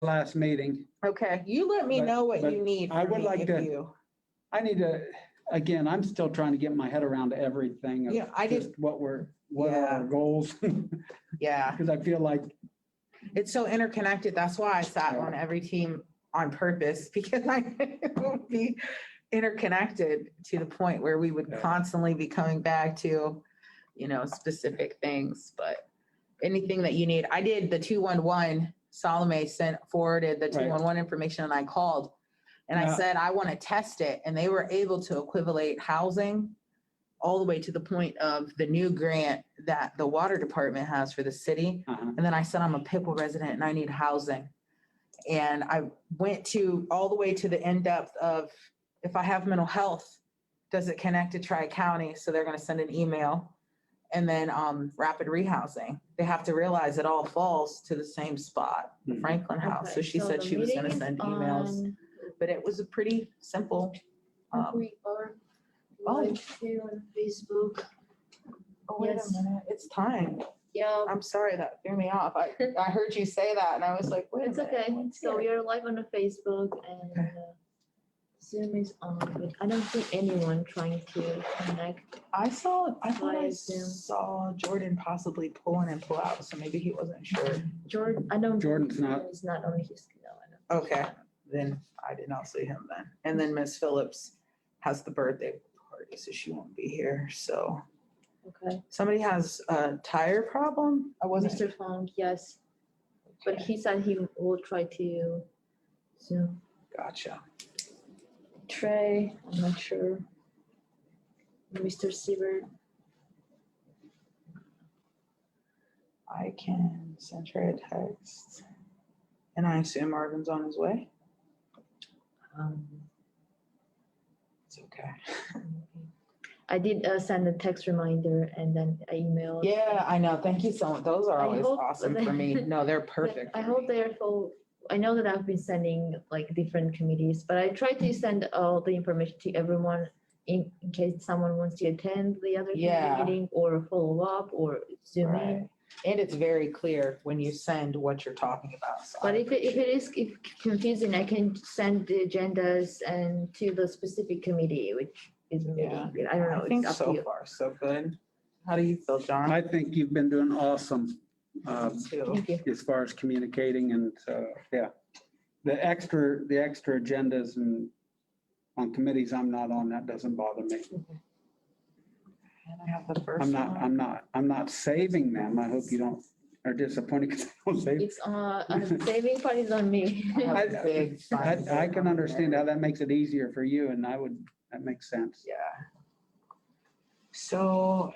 last meeting. Okay, you let me know what But you need. I from would me like if to- you- I need to, again, I'm still trying to get my head around everything. Of Yeah, I did. just what are our Yeah. goals? Yeah, Because I feel like, it's so interconnected. That's why I sat on every team on purpose because it would be interconnected to the point where we would Yeah. constantly be coming back to, specific things, but anything that you need. I did the 211, Salome forwarded the Right. 211 information and I called and I Yeah. said, I want to test it. And they were able to equivalate housing all the way to the point of the new grant that the water department has for the city. And then I said, I'm a Pickle resident and I need housing. And I went all the way to the in-depth of if I have mental health, does it connect to Tri-County? So they're going to send an email. And then rapid rehousing. They have to realize it all falls to the same spot, the Mhm. Franklin House. So Okay, she said the she was going to meeting send is emails, on- but it was a pretty simple. We are Oh. live here on Facebook. Oh, wait Yes. a minute, it's time. Yeah, I'm sorry, that threw me off. I heard you say that and I was like, wait a it's minute. okay. what's So here? we are live on the Facebook and Okay. Zoom is on, but I don't see anyone trying to connect. I thought I via Zoom. saw Jordan possibly pull in and pull out, so maybe he wasn't sure. Jordan, I don't. Jordan's not. It's not on his, no, I don't. Okay, then I did not see him then. And then Miss Phillips has the birthday party, so she won't be here, so. Okay. Somebody has a tire problem? I wasn't. Mr. Fong, yes, but Okay, he said he will try to Zoom. Gotcha. Trey, I'm not sure. Mr. Siebert, I can send her a text. And I assume Marvin's on his way? It's okay. I did send a text reminder and then I emailed. Yeah, I know. Thank you so much. Those are I always hope awesome that- for me. No, they're But perfect. I for hope me. they're full. I know that I've been sending like different committees, but I try to send all the information to everyone in case someone wants to attend the other committee Yeah. meeting or follow up or Zoom in. Right. And it's very clear when you send what you're talking about. So But I if appreciate it is confusing, I can send the agendas and to the specific committee, which is Yeah. meeting. I don't know. I think It's up so to you. far, so good. How do you feel, John? I think you've been doing awesome Too. Thank you. as far as communicating and, yeah. The extra agendas and on committees I'm not on, that doesn't bother me. And I have the first I'm one. not saving them. I hope you don't, are disappointed because I don't save. It's the saving part is on me. I have a big sign I can on understand there. how that makes it easier for you and that makes sense. Yeah. So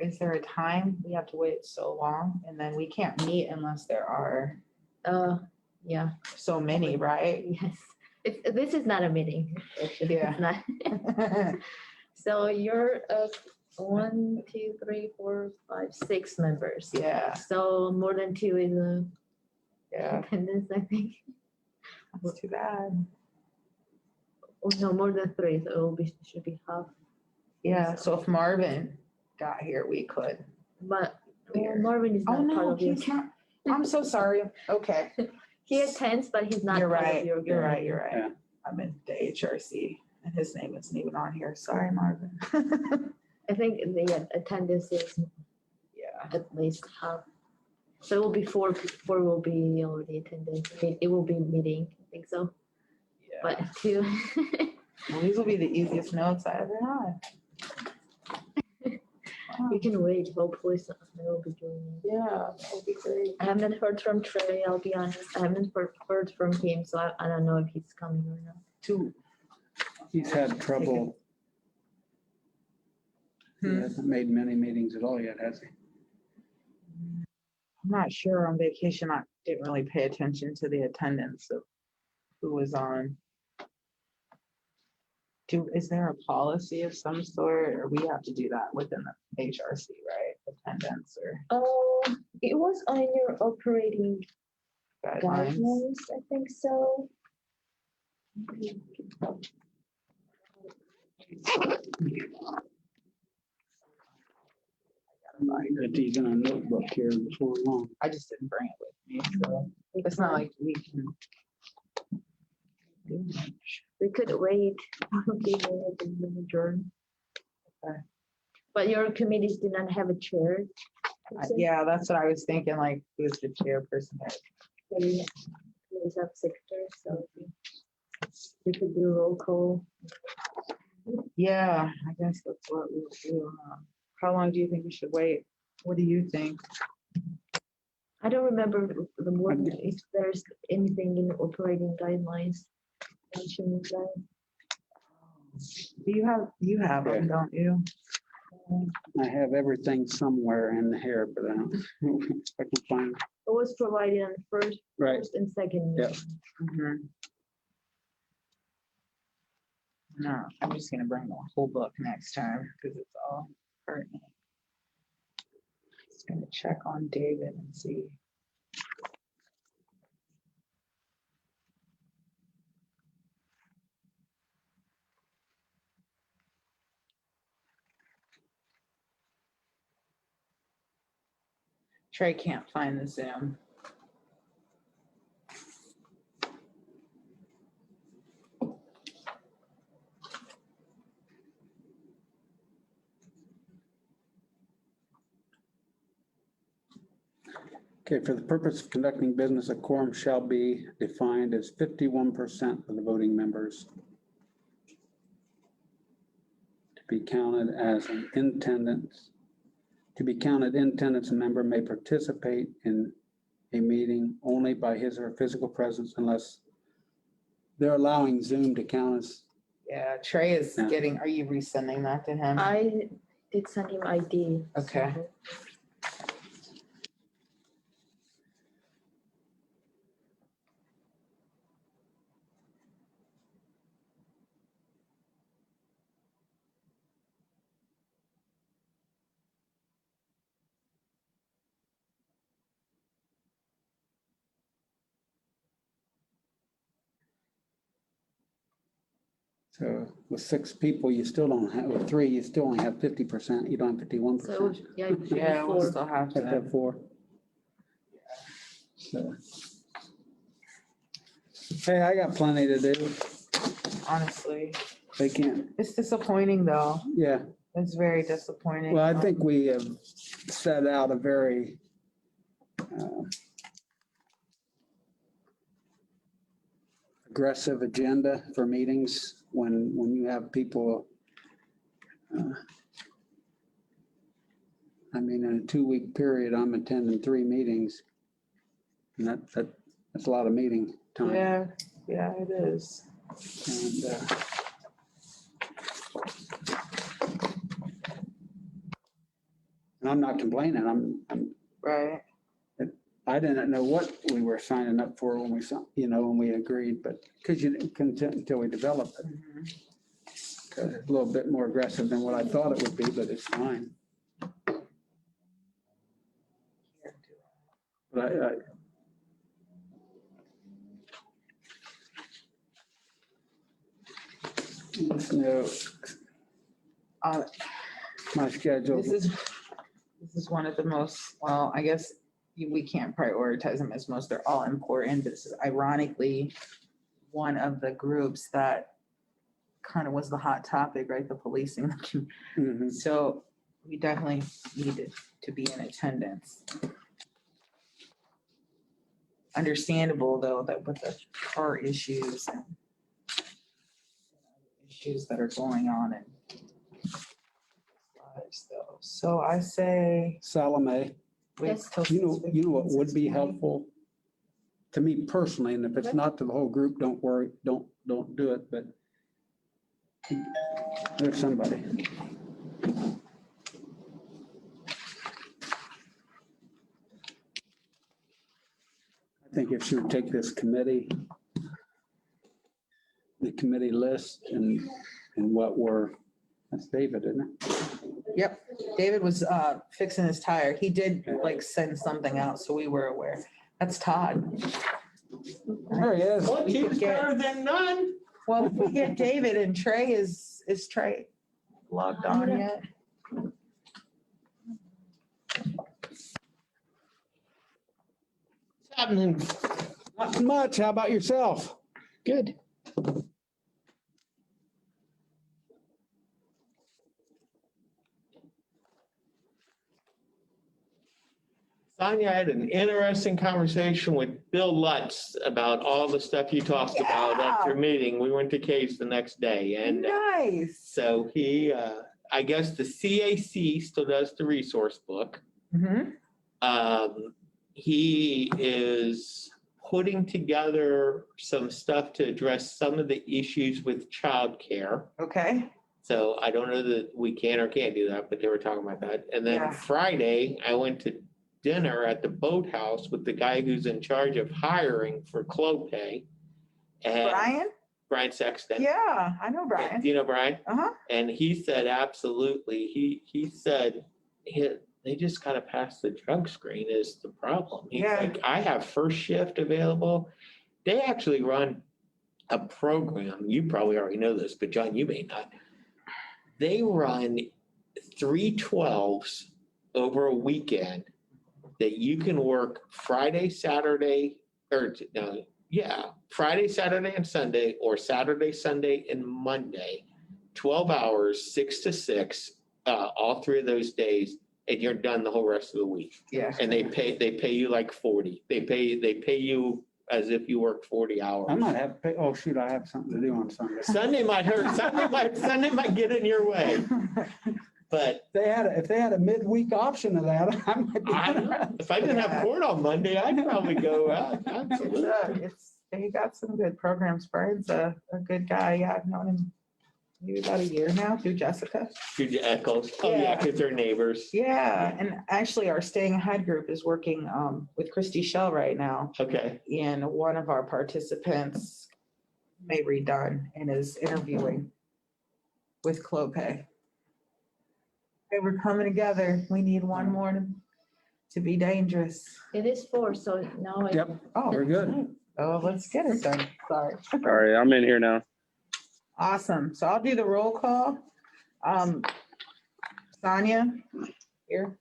is there a time we have to wait so long? And then we can't meet unless there are Yeah, so many, right? yes. This is not a meeting. Actually, Yeah. it's not. So you're 1, 2, 3, 4, 5, 6 members. Yeah, So more than 2 is yeah, attendance, I think. that's too bad. Oh, no, more than 3, so should be half. Yeah, so if Marvin got here, we could. But Weird. Marvin is Oh, not part no, of your. he's not. I'm so sorry. Okay. He attends, but he's not You're part right, of your. you're right, you're Yeah. right. I'm in the HRC and his name isn't even on here. Sorry, Marvin. I think the attendance is Yeah, at least half. So it will be 4 will be already attended. It will be meeting, I think so. yeah. But 2. Well, these will be the easiest notes I ever had. We can wait, hopefully someone will be joining. Yeah, that would be great. I haven't heard from Trey, I'll be honest. I haven't heard from him, so I don't know if he's coming or not. He's had trouble. He Hmm. hasn't made many meetings at all yet, has he? I'm not sure on vacation. I didn't really pay attention to the attendance of who was on. Is there a policy of some sort, or we have to do that within the HRC, right? Attendance or It was on your operating guidelines? guidelines, I think so. It's even a notebook here before long. I just didn't bring it with me, so. It's not like we can. do much. We could wait. Okay, and then adjourn. Okay. But your committees do not have a chair. Yeah, that's what I was thinking, like, who's the chairperson? Please have secretary, so we could do roll call. Yeah, I guess that's what we'll do. How long do you think we should wait? What do you think? I don't remember the more, if there's anything in operating guidelines mentioning that. You have them, don't you? I have everything somewhere in here, but I don't, if I can find, It was provided on the first right, and second. Yeah. meeting. No, I'm just gonna bring the whole book next time because it's all pertinent. Just gonna check on David and see. Trey can't find the Zoom. okay, for the purpose of conducting business, a quorum shall be defined as 51% of the voting members to be counted as an attendance. To be counted in attendance, a member may participate in a meeting only by his or her physical presence unless they're allowing Zoom to count as, Yeah, Trey is Yeah. getting, are you resending that to him? I did send him ID. Okay. so- so with 6 people, you still don't have, with 3, you still only have 50%, you don't have 51%. So, yeah. it should be Yeah, we'll four. still have Have to have to. 4. So. Hey, I got plenty to do. Honestly, They can't, it's disappointing though. yeah. It's very disappointing. Well, I think we have set out a very aggressive agenda for meetings when you have people. I mean, in a 2-week period, I'm attending 3 meetings. And that's a lot of meeting time. Yeah, it is. And I'm not complaining. Right. I didn't know what we were signing up for when when we agreed, but because you didn't until we developed it. Mhm. A little bit more aggressive than what I thought it would be, but it's fine. But just know Uh, my schedule. This is one of the most, well, I guess we can't prioritize them as most, they're all important, but this is ironically one of the groups that kind of was the hot topic, right? The policing. Mhm. So we definitely needed to be in attendance. Understandable though, that with the car issues and issues that are going on and lives though. So I say, Salome, wait Yes. till. you know what would be 6:20. helpful to me personally, and if it's Okay. not to the whole group, don't worry, don't do it, but there's somebody. I think if she would take this committee, the committee list and what that's David, isn't it? Yep, David was fixing his tire. He did like send something out, so we were aware. That's Todd. There he is. Well, We could cheap's get- better than none. Well, if we get David and Trey, is Trey logged on yet? What's happening? Not much. How about yourself? Good. Sonia, I had an interesting conversation with Bill Lutz about all the stuff you talked about at your meeting. We went to Case the next day, and Nice. so he, I guess the CAC still does the resource book. Mhm. He is putting together some stuff to address some of the issues with childcare. Okay. So I don't know that we can or can't do that, but they were talking about that. And then Yeah. Friday, I went to dinner at the boathouse with the guy who's in charge of hiring for Clopay. And Brian Sexton. Yeah, I know Brian. Do you know Brian? Uh-huh. And he said, absolutely. He said, they just got to pass the drug screen is the problem. He's like, I have first shift available. They actually run a program. You probably already know this, but John, you may not. They run 312s over a weekend that you can work Friday, Saturday, Friday, Saturday, and Sunday, or Saturday, Sunday, and Monday, 12 hours, 6 to 6, all 3 of those days, and you're done the whole rest of the week. Yeah. And they pay you like 40. They pay you as if you work 40 hours. I might have to pay. Oh, shoot, I have something to do on Sunday. Sunday might hurt. Sunday might get in your way. But If they had a midweek option of that, I might be. if I didn't have court on Monday, I'd probably go out. Absolutely. He got some good programs. Brian's a good guy. Yeah, I've known him maybe about a year now through Jessica. Through Echoes. Oh, yeah, because they're neighbors. Yeah, and actually our Staying Ahead group is working with Christy Shell right now. Okay. And one of our participants may redone and is interviewing with Clopay. Okay, we're coming together. We need one more to be dangerous. It is 4, so now. Yep, Oh, we're good. Oh, let's get it done. Sorry. All right, I'm in here now. Awesome. So I'll do the roll call. Sonia, here.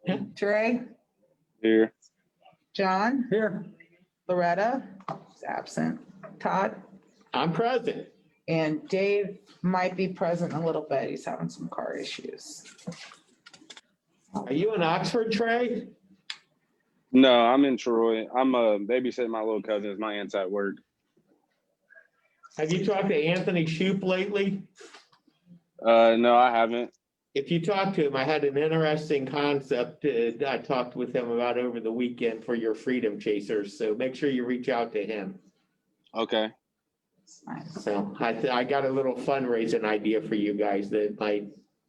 Yeah. Trey, Here. John, Here. Loretta, is absent. Todd, I'm present. and Dave might be present a little bit. He's having some car issues. Are you in Oxford, Trey? No, I'm in Troy. I'm babysitting my little cousins. My aunt's at work. Have you talked to Anthony Shoup lately? No, I haven't. If you talk to him, I had an interesting concept I talked with him about over the weekend for your Freedom Chasers. So make sure you reach out to him. Okay. So I got a little fundraising idea for you guys that might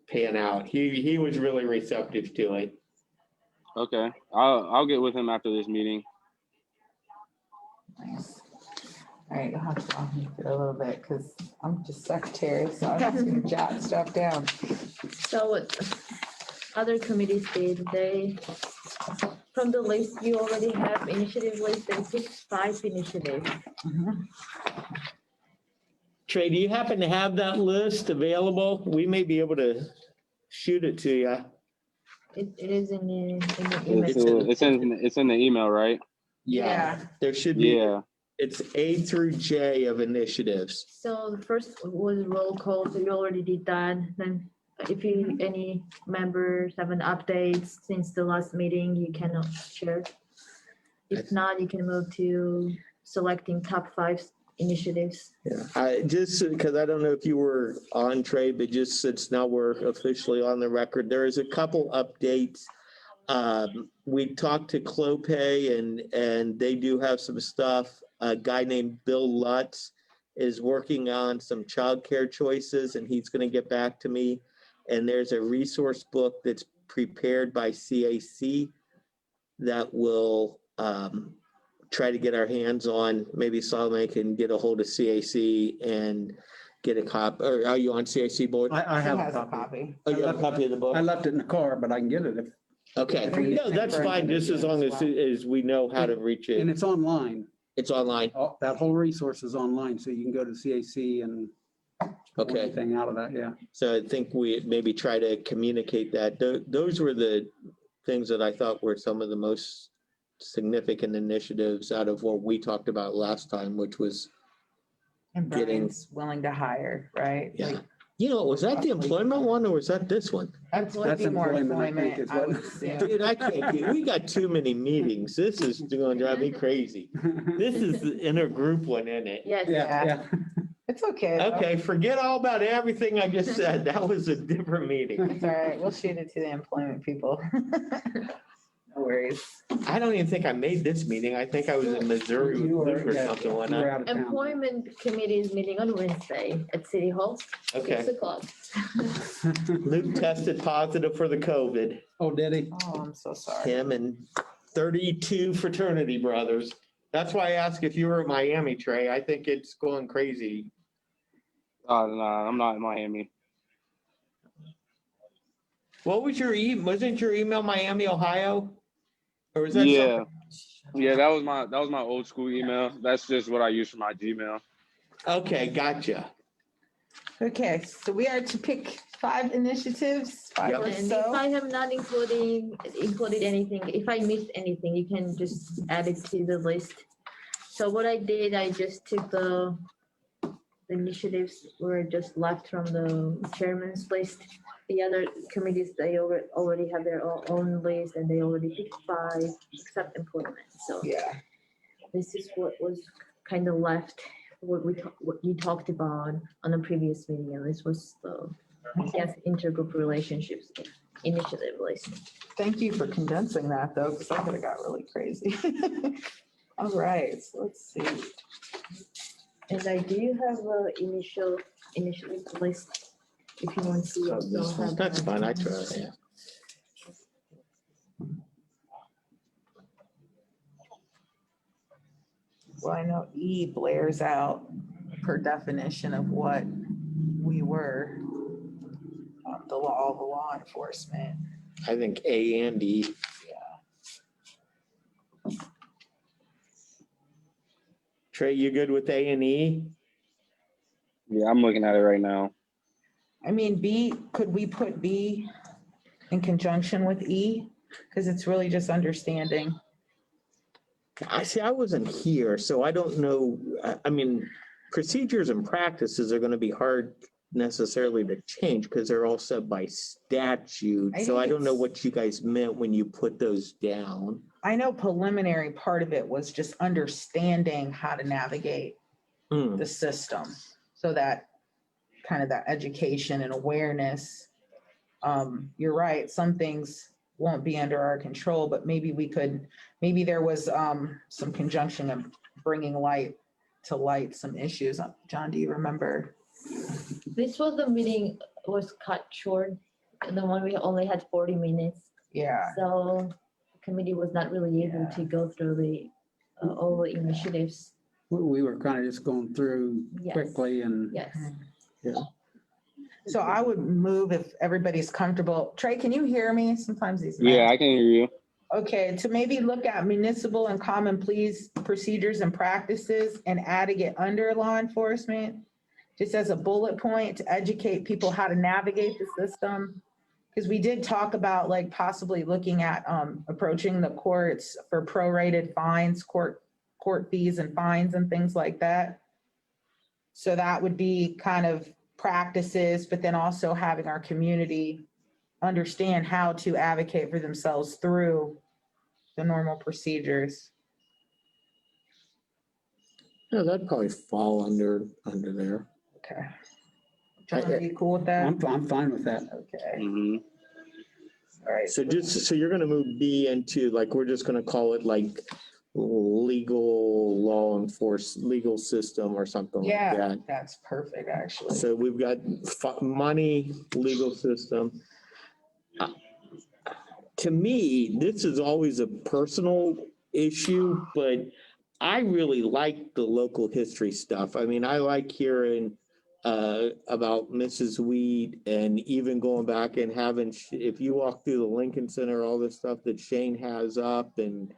pan out. He was really receptive to it. Okay. I'll get with him after this meeting. Nice. All right, you'll have to walk me through a little bit because I'm just secretary, so I'm just gonna jot stuff down. So what other committees did, from the list, you already have initiative list, there's 5 initiatives. Mhm. Trey, do you happen to have that list available? We may be able to shoot it to you. It is in the image. It's in the email, right? Yeah. There should be. Yeah. It's A through J of initiatives. So the first was roll call, so you already did that. Then if any members have an update since the last meeting, you cannot share. If not, you can move to selecting top 5 initiatives. Yeah, I just, because I don't know if you were on, Trey, but just since now we're officially on the record, there is a couple updates. We talked to Clopay and they do have some stuff. A guy named Bill Lutz is working on some childcare choices and he's going to get back to me. And there's a resource book that's prepared by CAC that will try to get our hands on. Maybe Solomon can get a hold of CAC and get a copy. Or are you on CAC board? I He have has a a copy. copy. Oh, you have a copy of the book? I left it in the car, but I can get it. Okay, no, that's fine, just as long as we know how to reach And it. it's online. It's online, That whole resource is online, so you can go to CAC and pull okay. anything out of that, yeah. So I think we maybe try to communicate that. Those were the things that I thought were some of the most significant initiatives out of what we talked about last time, which was, And Getting- Brian's willing to hire, right? yeah. Like, You know, was that the employment one or was that this one? That's would That's be more employment, I think, employment, is I what- would assume. Dude, I can't, we got too many meetings. This is gonna drive me crazy. This is the intergroup one, isn't it? Yes. Yeah, yeah. It's okay. though. Okay, forget all about everything I just said. That was a different meeting. It's all right. We'll shoot it to the employment people. No worries. I don't even think I made this meeting. I think I was in Missouri with You were, Luke or yeah, something you one were night. out of town. Employment committee is meeting on Wednesday at City Hall, Okay, 6:00. Luke tested positive for the COVID. Oh, did he? Oh, I'm so sorry. Him and 32 fraternity brothers. That's why I asked if you were in Miami, Trey. I think it's going crazy. No, I'm not in Miami. What was wasn't your email Miami, Ohio? Or was that Yeah, something? yeah, that was my old school email. That's just what I use for my Gmail. Okay, gotcha. Okay, so we are to pick 5 initiatives, 5 Yep. or And if so. I have not included anything, if I missed anything, you can just add it to the list. So what I did, I just took the initiatives were just left from the chairman's list. The other committees, they already have their own list and they already picked 5 except employment. So Yeah. this is what was kind of left, what you talked about on the previous meeting. And this was the intergroup relationships initiative list. Thank you for condensing that though, because I could have got really crazy. All right, so let's see. And I do have a initial list if you want to see. Oh, this one. That's fine. I tried, yeah. Well, I know E blares out per definition of what we were. The law enforcement. I think A and E. Trey, you good with A and E? Yeah, I'm looking at it right now. I mean, B, could we put B in conjunction with E? Because it's really just understanding. I wasn't here, so I don't know. I mean, procedures and practices are gonna be hard necessarily to change because they're all set by statute. I So think I don't know it's- what you guys meant when you put those down. I know preliminary part of it was just understanding how to navigate Hmm, the system. So that kind of that education and awareness. You're right, some things won't be under our control, but maybe maybe there was some conjunction of bringing to light some issues. John, do you remember? This was the meeting was cut short. The one we only had 40 minutes. Yeah, So the committee was not really able to go through the all the initiatives. We were kind of just going through Yes. quickly and Yes. so I would move if everybody's comfortable. Trey, can you hear me? Sometimes these. Yeah, I can hear you. Okay, to maybe look at municipal and common pleas procedures and practices and adding it under law enforcement, just as a bullet point to educate people how to navigate the system. Because we did talk about like possibly looking at approaching the courts for prorated fines, court fees and fines and things like that. So that would be kind of practices, but then also having our community understand how to advocate for themselves through the normal procedures. yeah, that'd probably fall under there. Okay. John, are you cool with that? I'm fine with that. Okay, Mhm. all right. So you're gonna move B into like, we're just gonna call it like legal system or something like Yeah, that. that's perfect, actually. So we've got money, legal system. To me, this is always a personal issue, but I really like the local history stuff. I mean, I like hearing about Mrs. Weed and even going back and having, if you walk through the Lincoln Center, all the stuff that Shane has up and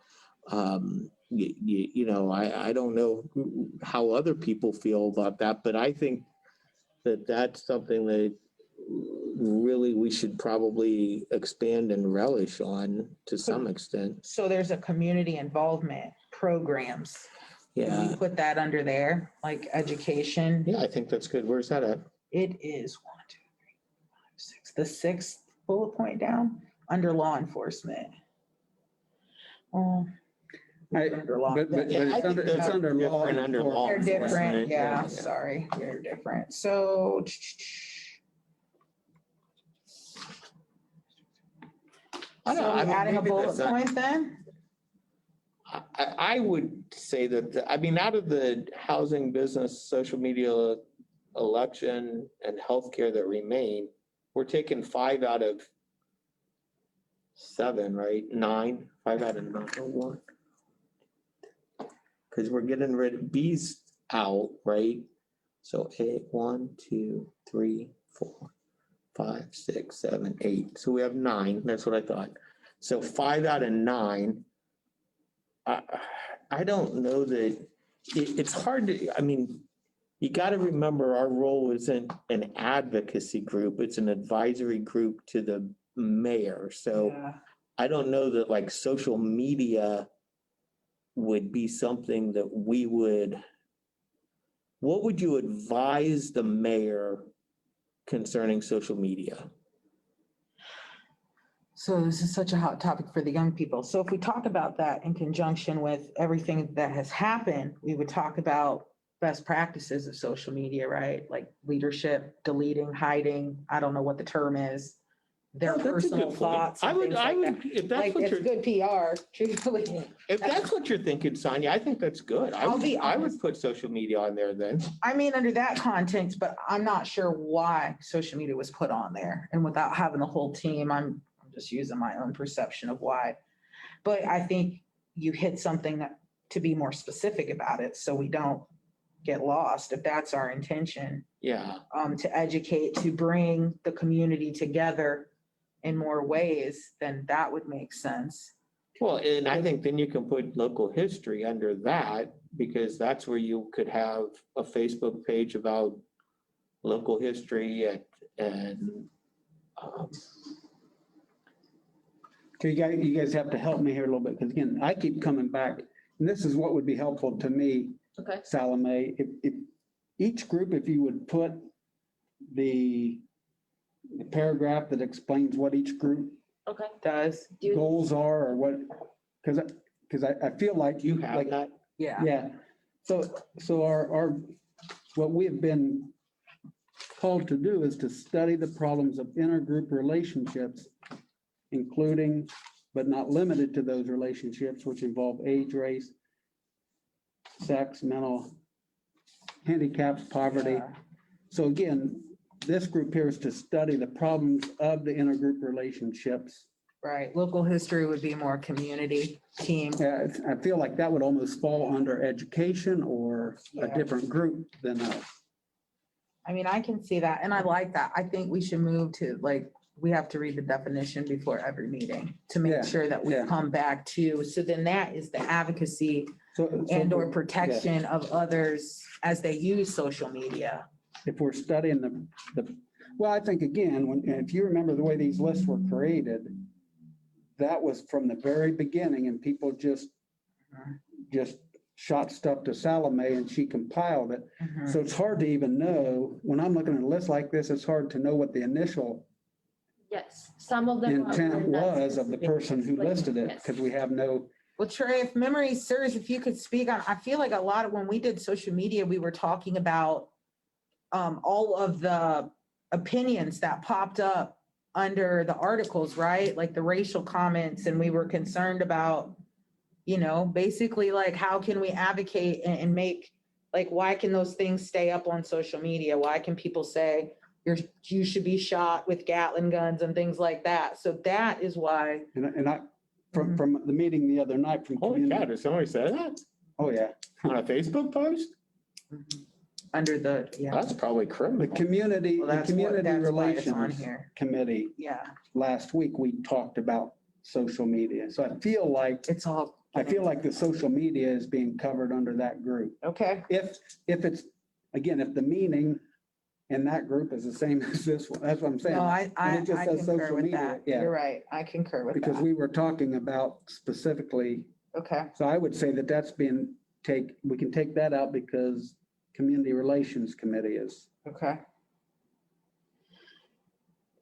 you know, I don't know how other people feel about that, but I think that that's something that really we should probably expand and relish on to some extent. So there's a community involvement programs. Can Yeah, we put that under there, like education? yeah, I think that's good. Where's that at? It is 1, 2, 3, 4, 5, 6, the sixth bullet point down, under law enforcement. Oh. I- Under law. but Yeah, I it's think under, they're it's under law. different under law They're different, enforcement, yeah, yeah. sorry, they're different. So. I don't know, So I mean, adding a maybe bullet that's not- point then? I would say that, I mean, out of the housing, business, social media, election, and healthcare that remain, we're taking 5 out of 7, right? 9, 5 out of 9, or 1. Because we're getting rid of B's out, right? So 1, 2, 3, 4, 5, 6, 7, 8. So we have 9. That's what I thought. So 5 out of 9. I don't know that it's hard to, I mean, you got to remember our role isn't an advocacy group. It's an advisory group to the mayor. So Yeah. I don't know that like social media would be something that we would, what would you advise the mayor concerning social media? So this is such a hot topic for the young people. So if we talk about that in conjunction with everything that has happened, we would talk about best practices of social media, right? Like leadership, deleting, hiding, I don't know what the term is, their Oh, that's a personal good point. thoughts. I and would, things I like that. would, if that's Like, what it's you're, good PR, truthfully. if that's what you're thinking, Sonia, I think that's good. I'll be I would honest. put social media on there then. I mean, under that context, but I'm not sure why social media was put on there. And without having the whole team, I'm just using my own perception of why. But I think you hit something that to be more specific about it so we don't get lost, if that's our intention, Yeah. to educate, to bring the community together in more ways, then that would make sense. Well, and I think then you can put local history under that because that's where you could have a Facebook page about local history and Okay, you guys have to help me here a little bit, because again, I keep coming back, and this is what would be helpful to me, Okay. Salome, if each group, if you would put the paragraph that explains what each group Okay. Does, Do you, goals are, or what, because I feel like you have like, that. yeah. yeah. So our, what we have been called to do is to study the problems of intergroup relationships, including, but not limited to those relationships which involve age, race, sex, mental handicaps, poverty. Yeah. So again, this group here is to study the problems of the intergroup relationships. Right, local history would be more community team. I feel like that would almost fall under education or a Yeah. different group than us. I mean, I can see that, and I like that. I think we should move to, like, we have to read the definition before every meeting to Yeah, make sure that we yeah. come back to, so then that is the advocacy So and or protection of others as they use social media. if we're studying well, I think again, if you remember the way these lists were created, that was from the very beginning and people just shot stuff to Salome and she compiled it. Mhm. So it's hard to even know, when I'm looking at a list like this, it's hard to know what the initial yes, some of them. are intent not was of the specific, person who like, listed it, yes. because we have no, Well, Trey, if memory serves, if you could speak on, I feel like a lot of, when we did social media, we were talking about all of the opinions that popped up under the articles, right? Like the racial comments, and we were concerned about, basically like, how can we advocate and make, like, why can those things stay up on social media? Why can people say you should be shot with Gatling guns and things like that? So that is why. and I, from the meeting the other night from. Holy community- cow, did somebody say that Oh, yeah. on a Facebook post? Under the, yeah. That's probably The criminal. community, Well, the that's community why it's on relations here. committee, Yeah, last week, we talked about social media. So I feel like the social media is being covered under that group. Okay. If it's, again, if the meaning in that group is the same as this one. That's what I'm saying. No, I And it just says concur social with media, that. yeah. You're right. I concur with Because that. we were talking about specifically, Okay, so I would say that that's been we can take that out because Community Relations Committee is. okay.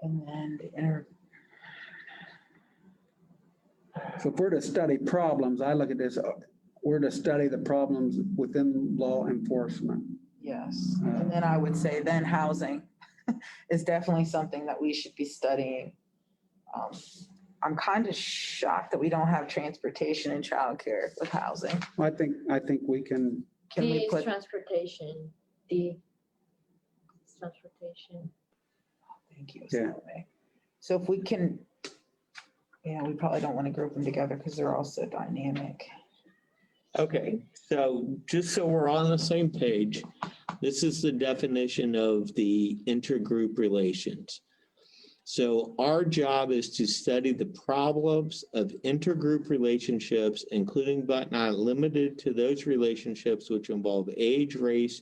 And then So if we're to study problems, I look at this, we're to study the problems within law enforcement. yes, and then I would say then housing is definitely something that we should be studying. I'm kind of shocked that we don't have transportation and childcare with housing. I think we can, Can D we is put, transportation, D. is Transportation. thank you, Yeah. Salome. So if we can, yeah, we probably don't want to group them together because they're all so dynamic. Okay, so just so we're on the same page, this is the definition of the intergroup relations. So our job is to study the problems of intergroup relationships, including but not limited to those relationships which involve age, race,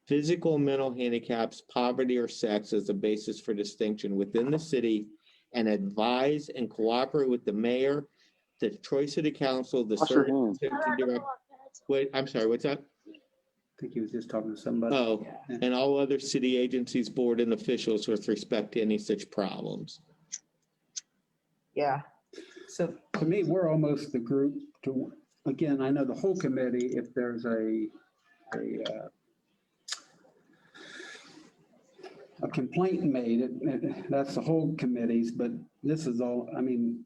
physical and mental handicaps, poverty, or sex as a basis for distinction within the city, and advise and cooperate with the mayor, the Troy City Council, the Wash your service hands. executive director. Wait, I'm sorry, what's that? I think he was just talking to somebody. Oh, Yeah. and all other city agencies, board, and officials with respect to any such problems. Yeah. So, To me, we're almost the group to, again, I know the whole committee, if there's a complaint made, that's the whole committees, but this is all, I mean,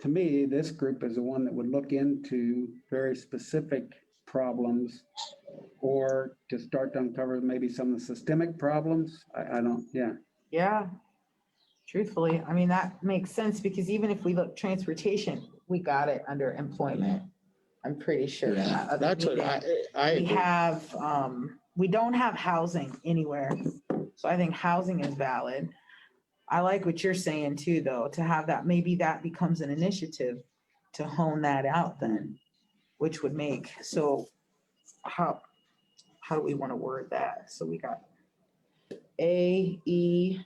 to me, this group is the one that would look into very specific problems or to start to uncover maybe some of the systemic problems. I don't, yeah. yeah, truthfully, I mean, that makes sense because even if we look transportation, we got it under employment. I'm pretty sure. in that other That's what meeting. I We agree. have, we don't have housing anywhere. So I think housing is valid. I like what you're saying too, though, to have that, maybe that becomes an initiative to hone that out then, which would make, so how do we want to word that? So we got A, E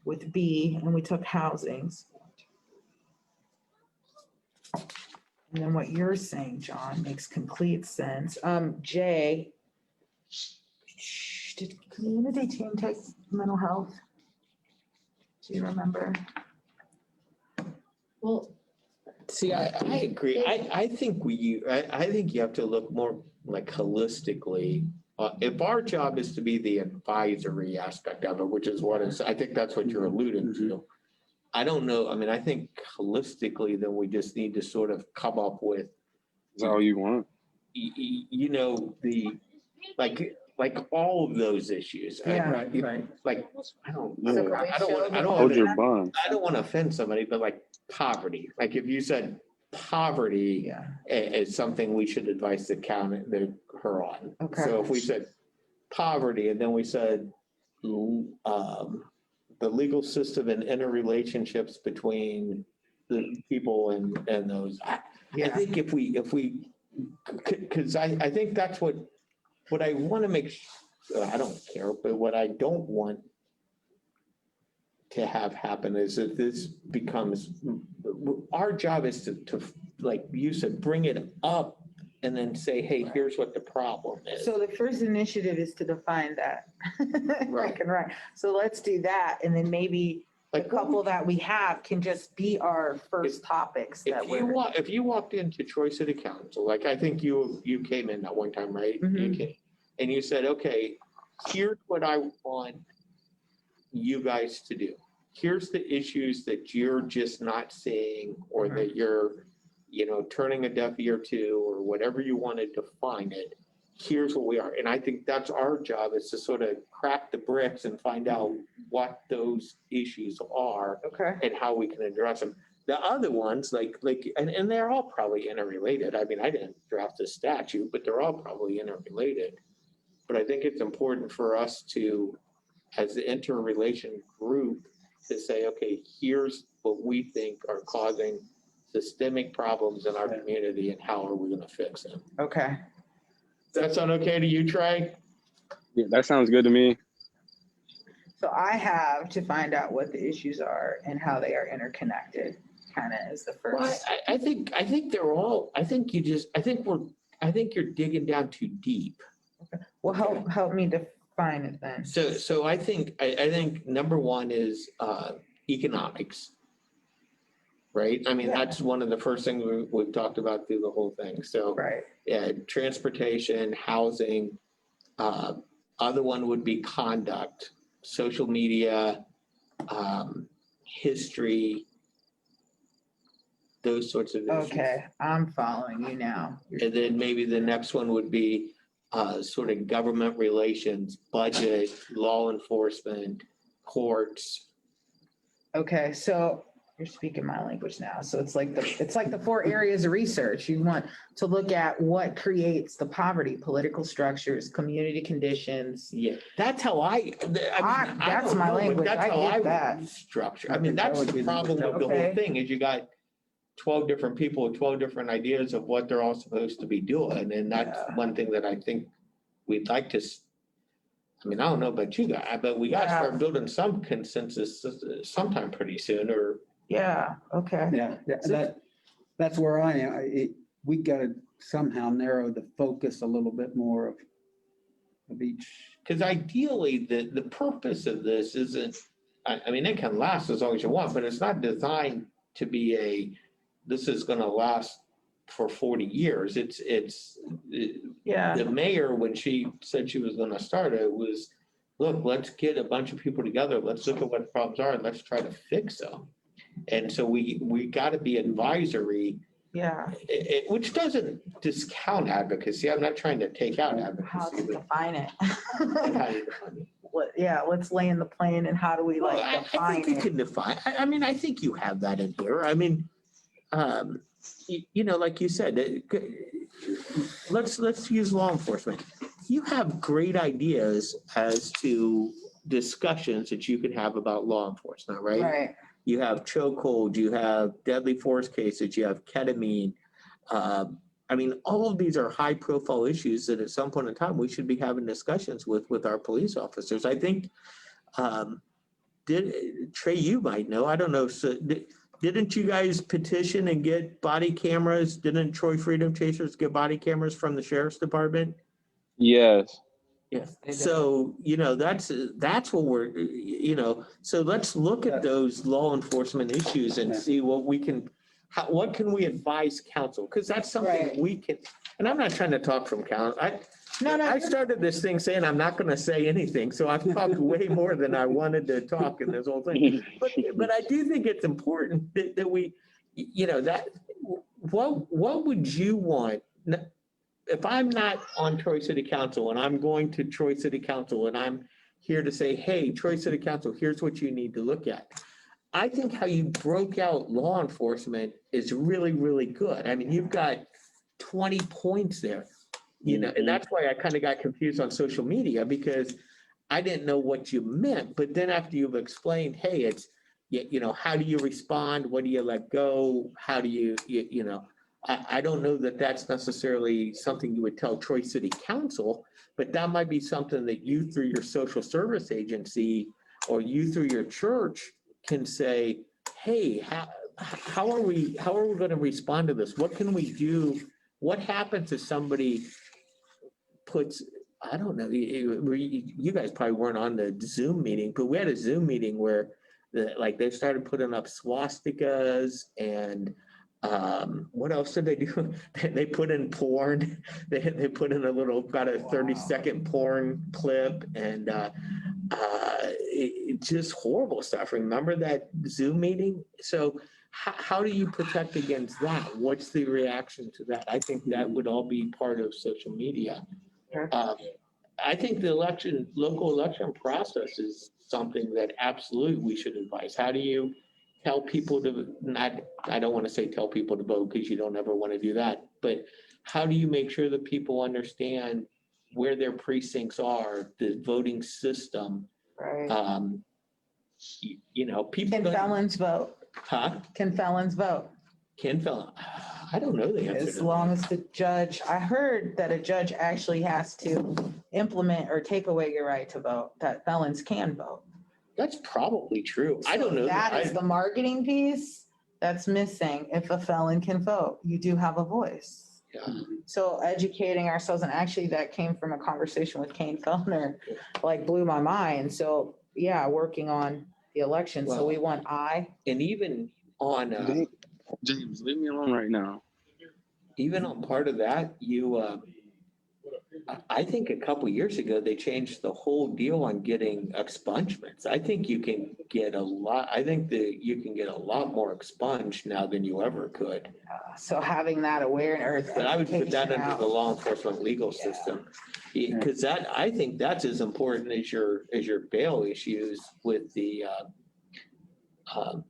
with B, and we took housings. And then what you're saying, John, makes complete sense. J, did community team take mental health? Do you remember? Well, See, I agree. I think I think you have to look more like holistically. If our job is to be the advisory aspect of it, which is what is, I think that's what you're alluding to. I don't know. I mean, I think holistically, then we just need to sort of come up with, Is that all you want? you know, like all of those issues. Yeah. Right. Like, I don't Hold your bun. want to offend somebody, but like poverty, like if you said poverty Yeah, is something we should advise her on. okay. So if we said poverty and then we said the legal system and interrelationships between the people and those, I Yeah, think if we, because I think that's what I want to make, I don't care, but what I don't want to have happen is that this becomes, our job is to, like you said, bring it up and then say, hey, here's what the problem is. so the first initiative is to define that. Right. Right. So let's do that, and then maybe the Like, couple that we have can just be our first topics that we're. if you walked into Troy City Council, like I think you came in that one time, right? You Mhm. came, and you said, okay, here's what I want you guys to do. Here's the issues that you're just not seeing, or that you're, turning a deaf ear to, or whatever you want to define it. Here's what we are. And I think that's our job, is to sort of crack the bricks and find out what those issues are Okay. and how we can address them. The other ones, and they're all probably interrelated. I mean, I didn't draft the statute, but they're all probably interrelated. But I think it's important for us to, as the interrelation group, to say, okay, here's what we think are causing systemic problems in our community and how are we going to fix them. Okay. Does that sound okay to you, Trey? Yeah, that sounds good to me. So I have to find out what the issues are and how they are interconnected, kind of is the Well, first. I think they're all, I think you're digging down too deep. Well, help me define it then. So I think number one is economics. Right? I mean, Yeah. that's one of the first things we've talked about through the whole thing. So, Right. yeah, transportation, housing. Other one would be conduct, social media, history, those sorts of issues. Okay, I'm following you now. And then maybe the next one would be sort of government relations, budget, law enforcement, courts. Okay, so you're speaking my language now. So it's like the 4 areas of research. You want to look at what creates the poverty, political structures, community conditions. Yeah, that's how That's don't my know, but language. That's I how get I that. would structure. I I mean, think that that's would the be the problem with the Okay. whole thing is you got 12 different people with 12 different ideas of what they're all supposed to be doing. And that's Yeah. one thing that I think we'd like to, I mean, I don't know about you guys, but we gotta Yeah. start building some consensus sometime pretty soon or. Yeah, okay. Yeah, that's where I am. We gotta somehow narrow the focus a little bit more of each. Because ideally, the purpose of this isn't, I mean, it can last as long as you want, but it's not designed to be this is gonna last for 40 years. Yeah, The mayor, when she said she was gonna start it, was, look, let's get a bunch of people together, let's look at what the problems are, and let's try to fix them. And so we gotta be advisory, yeah. which doesn't discount advocacy. I'm not trying to take out How to advocacy, but define it. how do you define it? Let's lay in the plane and how do we Well, like I define think you it? can define, I mean, I think you have that in here. I mean, like you said, let's use law enforcement. You have great ideas as to discussions that you could have about law enforcement, right? Right, You have chokehold, you have deadly force cases, you have ketamine. I mean, all of these are high profile issues that at some point in time, we should be having discussions with our police officers. I think, Trey, you might know, I don't know. So didn't you guys petition and get body cameras? Didn't Troy Freedom Chasers get body cameras from the sheriff's department? Yes. Yeah, They did. so, that's what we're, so let's look at those law enforcement issues and Yeah. see what we can, what can we advise council? Because that's something Right. we can, and I'm not trying to talk from council. no, I started this thing saying I'm not gonna say anything, so I've talked way more than I wanted to talk in this whole thing. But I do think it's important that we, what would you want? If I'm not on Troy City Council and I'm going to Troy City Council and I'm here to say, hey, Troy City Council, here's what you need to look at. I think how you broke out law enforcement is really, really good. I mean, you've got 20 points there, and that's why I kind of got confused on social media because I didn't know what you meant. But then after you've explained, hey, it's, how do you respond? What do you let go? How do you, I don't know that that's necessarily something you would tell Troy City Council, but that might be something that you through your social service agency or you through your church can say, hey, how are we going to respond to this? What can we do? What happens if somebody puts, I don't know, you guys probably weren't on the Zoom meeting, but we had a Zoom meeting where they started putting up swastikas and what else did they do? They put in porn. They put in about a 30-second porn clip and just horrible stuff. Remember that Zoom meeting? So how do you protect against that? What's the reaction to that? I think that would all be part of social media. I think the local election process is something that absolutely we should advise. How do you tell people I don't want to say tell people to vote because you don't ever want to do that, but how do you make sure that people understand where their precincts are, the voting system? right. People. Can felons vote? Huh? Can felons vote? Can felon? I don't know the answer As to long as the judge, I heard that a judge actually has to implement or take away your right to vote, that felons can vote. That's probably true. I don't know. That is the marketing piece that's missing. If a felon can vote, you do have a voice. Yeah. So educating ourselves, and actually that came from a conversation with Kane Fellner, like blew my mind. So yeah, working on the election. So we want And even on, James, leave me alone right now. even on part of that, I think a couple years ago, they changed the whole deal on getting expungements. I think you can get a lot, I think that you can get a lot more expunged now than you ever could. so having that awareness. But I would put that education under out. the law enforcement legal system. Because that, I think that's as important as your bail issues with the,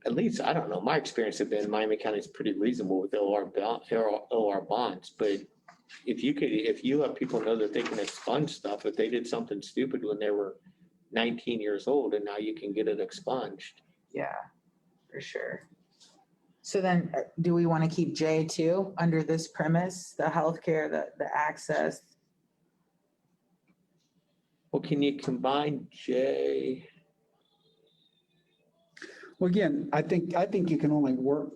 at least, I don't know, my experience has been Miami County is pretty reasonable with OR bonds, but if you let people know that they can expunge stuff, if they did something stupid when they were 19 years old and now you can get it expunged. Yeah, for sure. So then do we want to keep J too under this premise, the healthcare, the access? Well, can you combine J? Well, again, I think you can only work,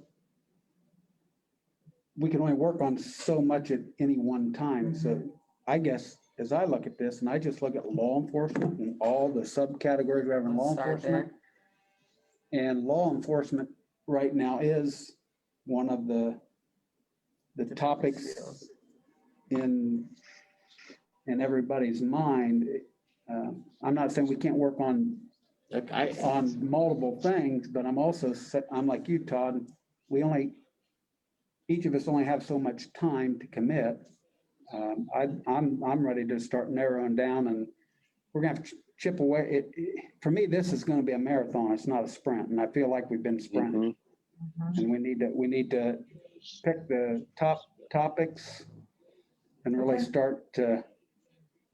we can only work on so much at any one time. So I guess as I look at this and I just look at law enforcement and all the subcategories we have in law Start enforcement. And law enforcement right now is one of the topics in everybody's mind. I'm not saying we can't work on multiple things, but I'm like you, Todd, each of us only have so much time to commit. I'm ready to start narrowing down, and we're gonna have to chip away. For me, this is gonna be a marathon. It's not a sprint, and I feel like we've been sprinting. And we need to pick the top topics and really start to,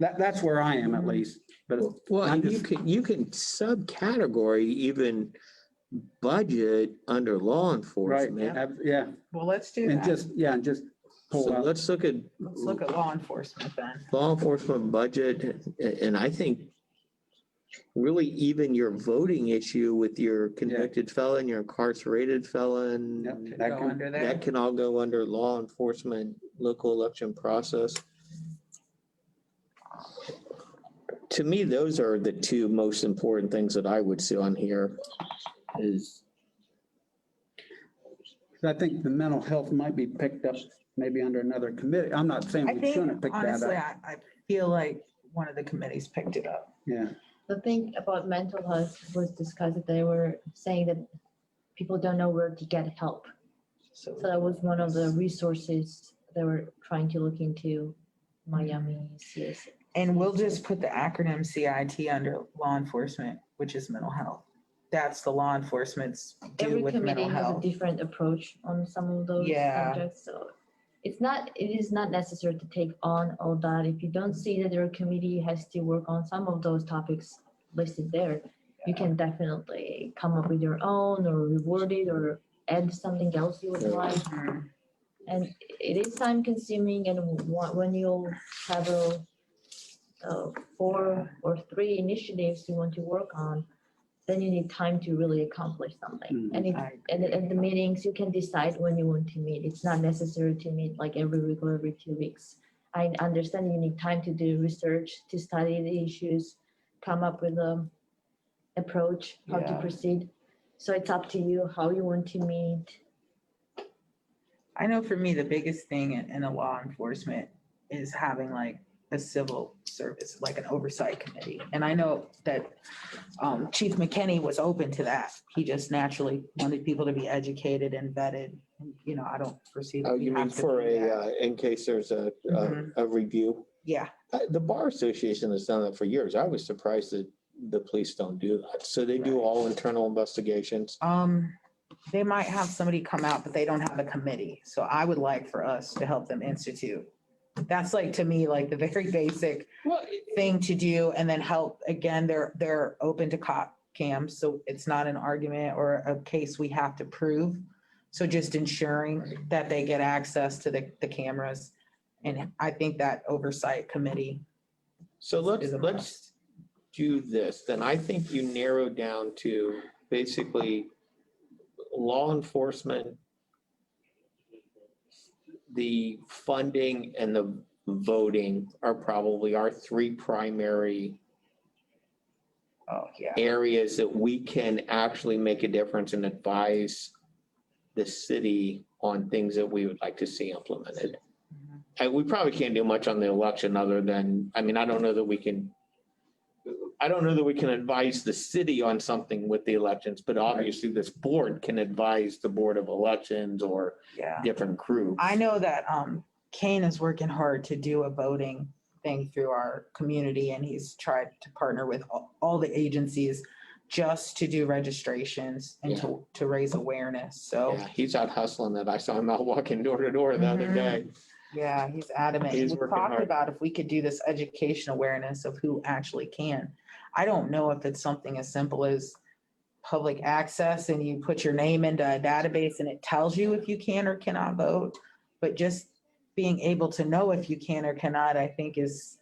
that's where I am at least. But Well, I'm you can subcategory even budget under law right, enforcement. yeah, Well, let's do and that. just pull So out. let's look at Let's look at law enforcement then. law enforcement budget, and I think really even your voting issue with your convicted felon, your incarcerated felon, Yep, Go under there. that can all go under law enforcement, local election process. To me, those are the two most important things that I would see on here is. I think the mental health might be picked up maybe under another committee. I'm not saying I we think, shouldn't pick that honestly, up. I feel like one of the committees picked it up. Yeah, The thing about mental health was discussed that they were saying that people don't know where to get help. So that was one of the resources they were trying to look into Miami CS. And we'll just put the acronym CIT under law enforcement, which is mental health. That's the law enforcement's deal Every with committee mental has a health. different approach on some of those Yeah. subjects, so it is not necessary to take on all that. If you don't see that your committee has to work on some of those topics listed there, you can definitely come up with your own or reward it or add something else you would like. Mhm. And it is time consuming, and when you have a 4 or 3 initiatives you want to work on, then you need time to really accomplish something. And at the meetings, you can decide when you want to meet. It's not necessary to meet like every week or every 2 weeks. I understand you need time to do research, to study the issues, come up with a approach, how to Yeah. proceed. So it's up to you how you want to meet. I know for me, the biggest thing in a law enforcement is having like a civil service, like an oversight committee. And I know that Chief McKinney was open to that. He just naturally wanted people to be educated and vetted. And, I don't foresee that Oh, we you mean have to for do that. in case there's a Mhm. review? Yeah, The Bar Association has done that for years. I was surprised that the police don't do that. So they do all internal investigations. they might have somebody come out, but they don't have a committee. So I would like for us to help them institute. That's like, to me, like the very basic thing to do, and then help, again, they're open to cop cams, so it's not an argument or a case we have to prove. So just ensuring that they get access to the cameras. And I think that oversight committee So let's, is a let's must. do this. Then I think you narrow down to basically law enforcement, the funding and the voting are probably our three primary Oh, yeah. areas that we can actually make a difference and advise the city on things that we would like to see implemented. Mhm. And we probably can't do much on the election other than, I mean, I don't know that we can advise the city on something with the elections, but obviously this board can advise the Board of Elections or Yeah. different groups. I know that Kane is working hard to do a voting thing through our community, and he's tried to partner with all the agencies just to do registrations and to raise awareness. So, Yeah, he's out hustling it. I saw him out walking door to door the other Mhm. day. yeah, he's adamant. He's We working talked hard. about if we could do this education awareness of who actually can. I don't know if it's something as simple as public access and you put your name into a database and it tells you if you can or cannot vote. But just being able to know if you can or cannot, I think is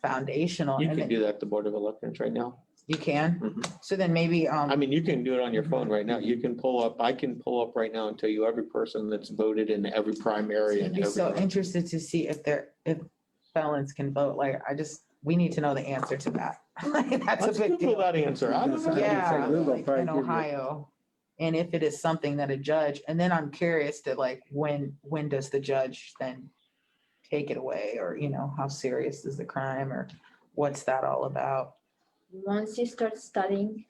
foundational. You And can then- do that at the Board of Elections right now. You can? Mhm. So then maybe, I mean, you can do it on your phone right now. You can pull up, I can pull up right now and tell you every person that's voted in every primary I'd and be so every. interested to see if felons can vote. Like, we need to know the answer to that. Like, that's Let's a big Google deal. that answer. I don't know. Yeah, Google like probably in give you- Ohio. And if it is something that a judge, and then I'm curious to like, when does the judge then take it away? Or, how serious is the crime or what's that all about? Once you start studying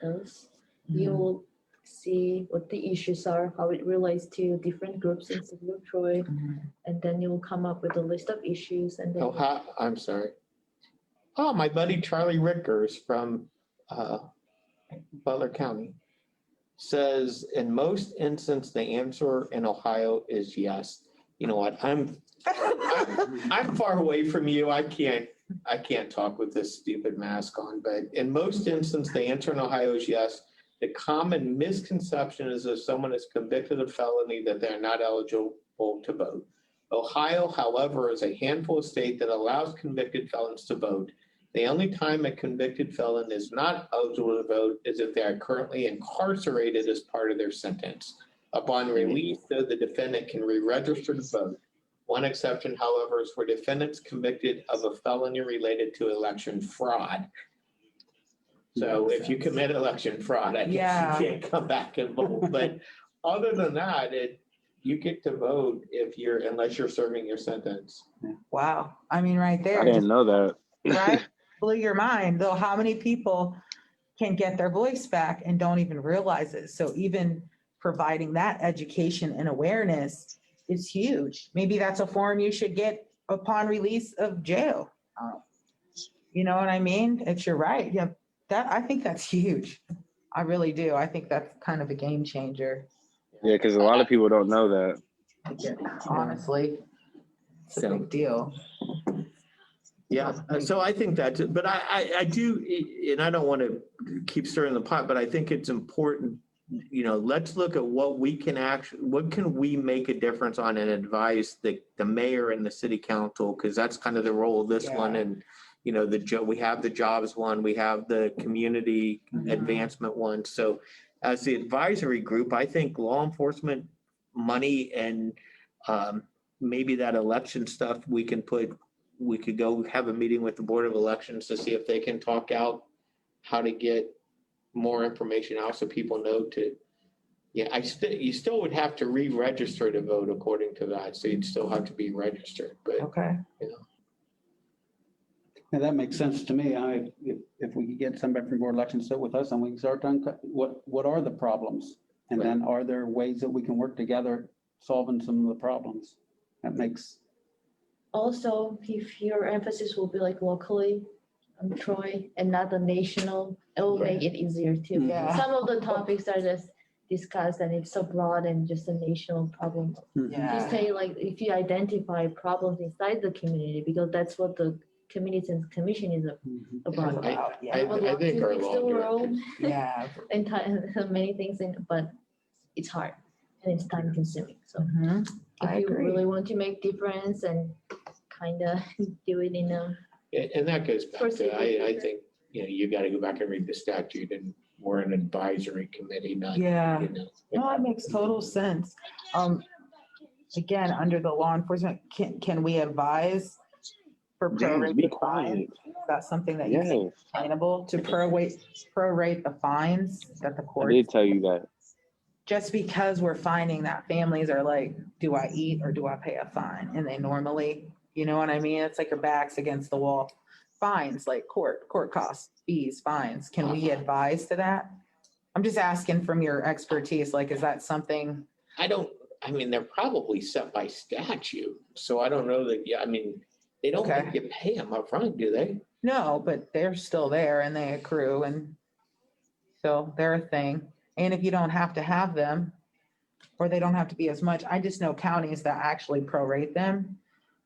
those, you Mhm. will see what the issues are, how it relates to different groups in City of Troy, Mhm. and then you will come up with a list of issues and then. I'm sorry. Oh, my buddy Charlie Rickers from Butler County says in most instances, the answer in Ohio is yes. You know what? I'm far away from you. I can't talk with this stupid mask on, but in most instances, the answer in Ohio is yes. The common misconception is if someone is convicted of felony that they're not eligible to vote. Ohio, however, is a handful of states that allows convicted felons to vote. The only time a convicted felon is not eligible to vote is if they are currently incarcerated as part of their sentence. Upon release, though, the defendant can re-register to vote. One exception, however, is for defendants convicted of a felony related to election fraud. So if you commit election fraud, I guess you can't come back and vote. But other than that, you get to vote unless you're serving your sentence. Wow. I mean, right there. I didn't know that. Right? Blew your mind, though. How many people can get their voice back and don't even realize it? So even providing that education and awareness is huge. Maybe that's a form you should get upon release of jail. You know what I mean? You're right. Yeah, I think that's huge. I really do. I think that's kind of a game changer. Yeah, because a lot of people don't know that. Honestly, it's a big deal. Yeah, so I think that's it, but I do, and I don't want to keep stirring the pot, but I think it's important, let's look at what can we make a difference on and advise the mayor and the city council, because that's kind of the role of this one. And, we have the jobs one, we have the community advancement one. So as the advisory group, I think law enforcement money and maybe that election stuff we could go have a meeting with the Board of Elections to see if they can talk out how to get more information out so people know you still would have to re-register to vote according to that. So you'd still have to be registered, but Okay. Yeah, that makes sense to me. If we could get somebody from Board of Elections to sit with us and we can start to what are the problems? And then are there ways that we can work together solving some of the problems? That makes. Also, if your emphasis will be like locally on Troy and not the national, it will make it easier too. Yeah. Some of the topics are just discussed and it's so broad and just a national problem. If you say like, if you identify problems inside the community, because that's what the communities and commission is about. I would love think to our reach law the world Yeah. and many things but it's hard and it's time consuming. So Mhm. I if you agree. really want to make difference and kind of do it in a And that goes back First, to, I think, you gotta go back and read the statute, and we're an advisory committee, not, Yeah. you No, that makes total sense. Again, under the law enforcement, can we advise for James, be prorated fines? quiet. Is that something that you think Yes, is sustainable to prorate the fines that the I courts? did tell you that. Just because we're finding that families are like, do I eat or do I pay a fine? And they normally, you know what I mean? It's like your back's against the wall. Fines, like court costs, fees, fines. Can we advise to that? I'm just asking from your expertise, like, is that something? they're probably set by statute, so I don't know that, they don't Okay. make you pay them upfront, do they? No, but they're still there and they accrue, and so they're a thing. And if you don't have to have them, or they don't have to be as much, I just know counties that actually prorate them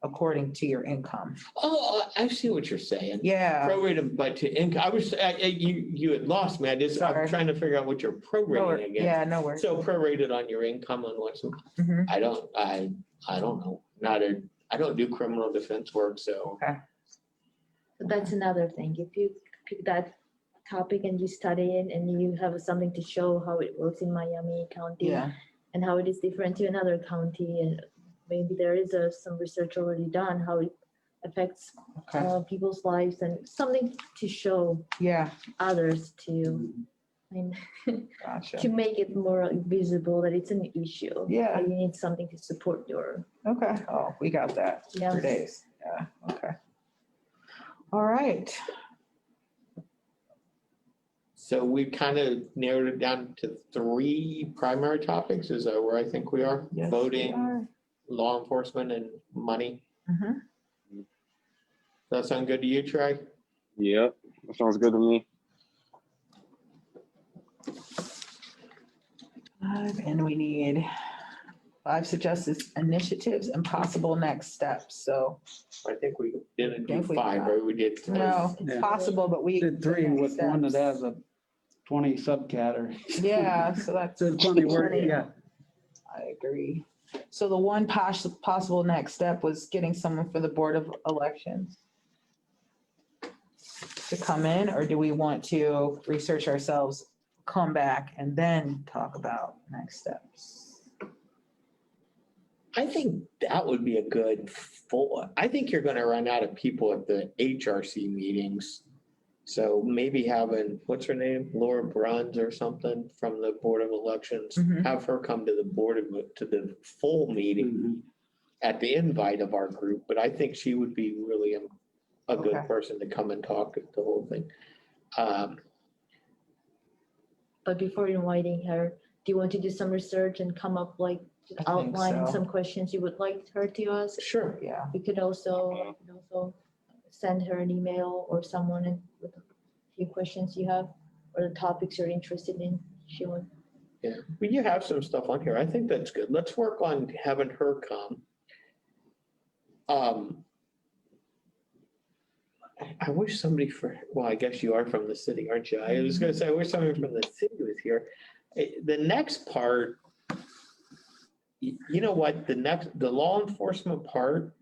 according to your income. Oh, I see what you're saying. Yeah. Prorate them, but to income, you had lost me, I'm Sorry. trying to figure out what you're prorating against. Yeah, no worries. So prorated on your income on what's, Mhm. I don't know, I don't do criminal defense work, so. That's another thing. If you pick that topic and you study it and you have something to show how it works in Miami County Yeah, and how it is different to another county, and maybe there is some research already done, how it affects okay, people's lives, and something to show yeah, others to, gotcha. to make it more visible that it's an issue. Yeah. You need something to support your, Okay, oh, we got that Yeah. for days. Yeah, okay. All right, So we kind of narrowed it down to 3 primary topics, is that where I think we are? Yes, we Voting, are. law enforcement, and money. Mhm. Does that sound good to you, Trey? Yep, that sounds good to me. And we need 5 suggested initiatives and possible next steps, so, I think we didn't do Think we 5, got- right? We did 3. no, it's Yeah. possible, but we. Did 3 next with one that steps. has a 20 subcategories. Yeah, so that's. So it's plenty of work, yeah. I agree. So the one possible next step was getting someone for the Board of Elections to come in, or do we want to research ourselves, come back, and then talk about next steps? I think that would be a good I think you're gonna run out of people at the HRC meetings. So maybe having, what's her name, Laura Bruns or something from the Board of Elections, Mhm. have her come to the full meeting Mhm. at the invite of our group, but I think she would be really a good Okay. person to come and talk the whole thing. but before inviting her, do you want to do some research and come up like I think outline so. some questions you would like her to ask? Sure. Yeah, We could also send her an email or someone with a few questions you have or the topics you're interested in. She would. Yeah, well, you have some stuff on here. I think that's good. Let's work on having her come. I wish somebody well, I guess you are from the city, aren't you? I was gonna say, I wish somebody from the city was here. The next part, you know what, the law enforcement part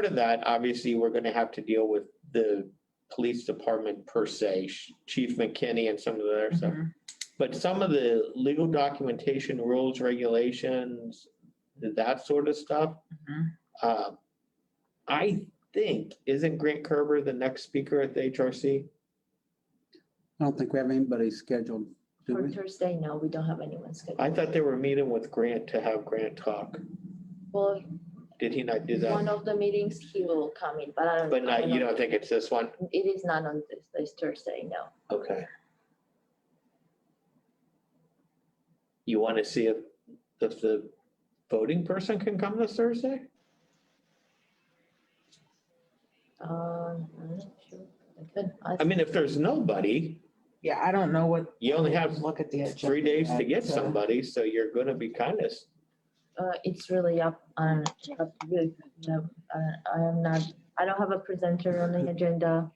of that, obviously, we're gonna have to deal with the police department per se, Chief McKinney and some of the other stuff. Mhm. But some of the legal documentation, rules, regulations, that sort of stuff. Mhm. I think, isn't Grant Kerber the next speaker at the HRC? I don't think we have anybody scheduled, do For we? Thursday, no, we don't have anyone scheduled. I thought they were meeting with Grant to have Grant talk. Well, Did he not do one that? of the meetings he will come in, but I don't. But I not, you don't think it's this one? It is not on this Thursday, no. Okay. You want to see if the voting person can come this Thursday? I'm not sure. I could ask. I mean, if there's nobody, Yeah, I don't know what. you only have Look at the agenda. 3 days to get yet, somebody, so you're gonna be kind of, It's really up to you. No, I don't have a presenter on the agenda.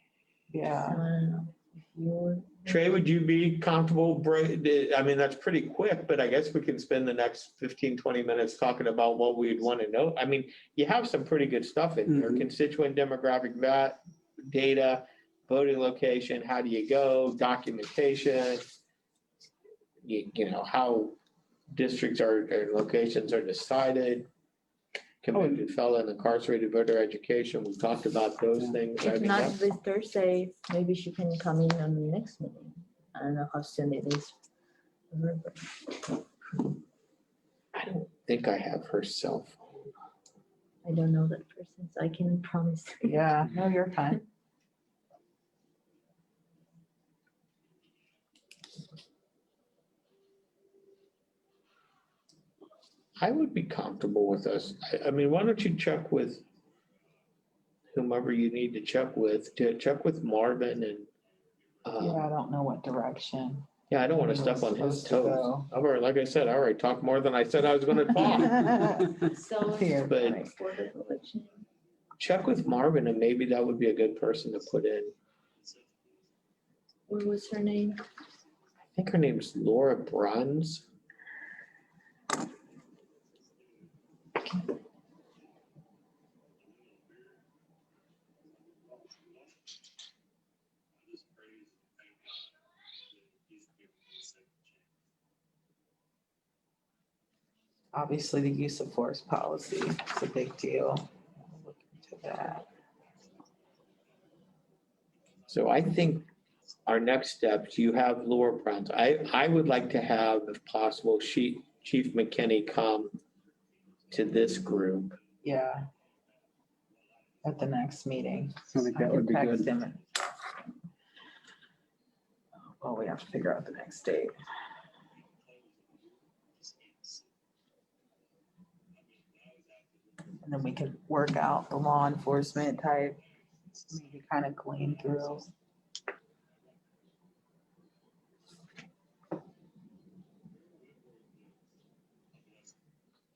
Yeah, I don't know if you. Trey, would you be comfortable, I mean, that's pretty quick, but I guess we can spend the next 15, 20 minutes talking about what we'd want to know. I mean, you have some pretty good stuff in here, Mhm. constituent demographic data, voting location, how do you go, documentation, you know, how districts or locations are decided, convicted felon, incarcerated voter education, we talked about those things. I If mean, not that's- this Thursday, maybe she can come in on the next meeting. I don't know how soon it is. I don't think I have her cell phone. I don't know that person, so I can promise. Yeah, no, you're fine. I would be comfortable with us. I mean, why don't you check with whomever you need to check with Marvin and, Yeah, I don't know what direction. yeah, I don't want to He step was on his supposed to toes. go. I've already, like I said, I already talked more than I said I was gonna talk. So. Here, But- right. For the election. Check with Marvin and maybe that would be a good person to put in. What was her name? I think her name's Laura Bruns. Obviously, the use of force policy is a big deal. I'll look into that. So I think our next steps, you have Laura Bruns. I would like to have, if possible, Chief McKinney come to this group. Yeah. At the next meeting. I think that I would can be text good. him and- Well, we have to figure out the next date. And then we can work out the law enforcement type, maybe kind of glean through.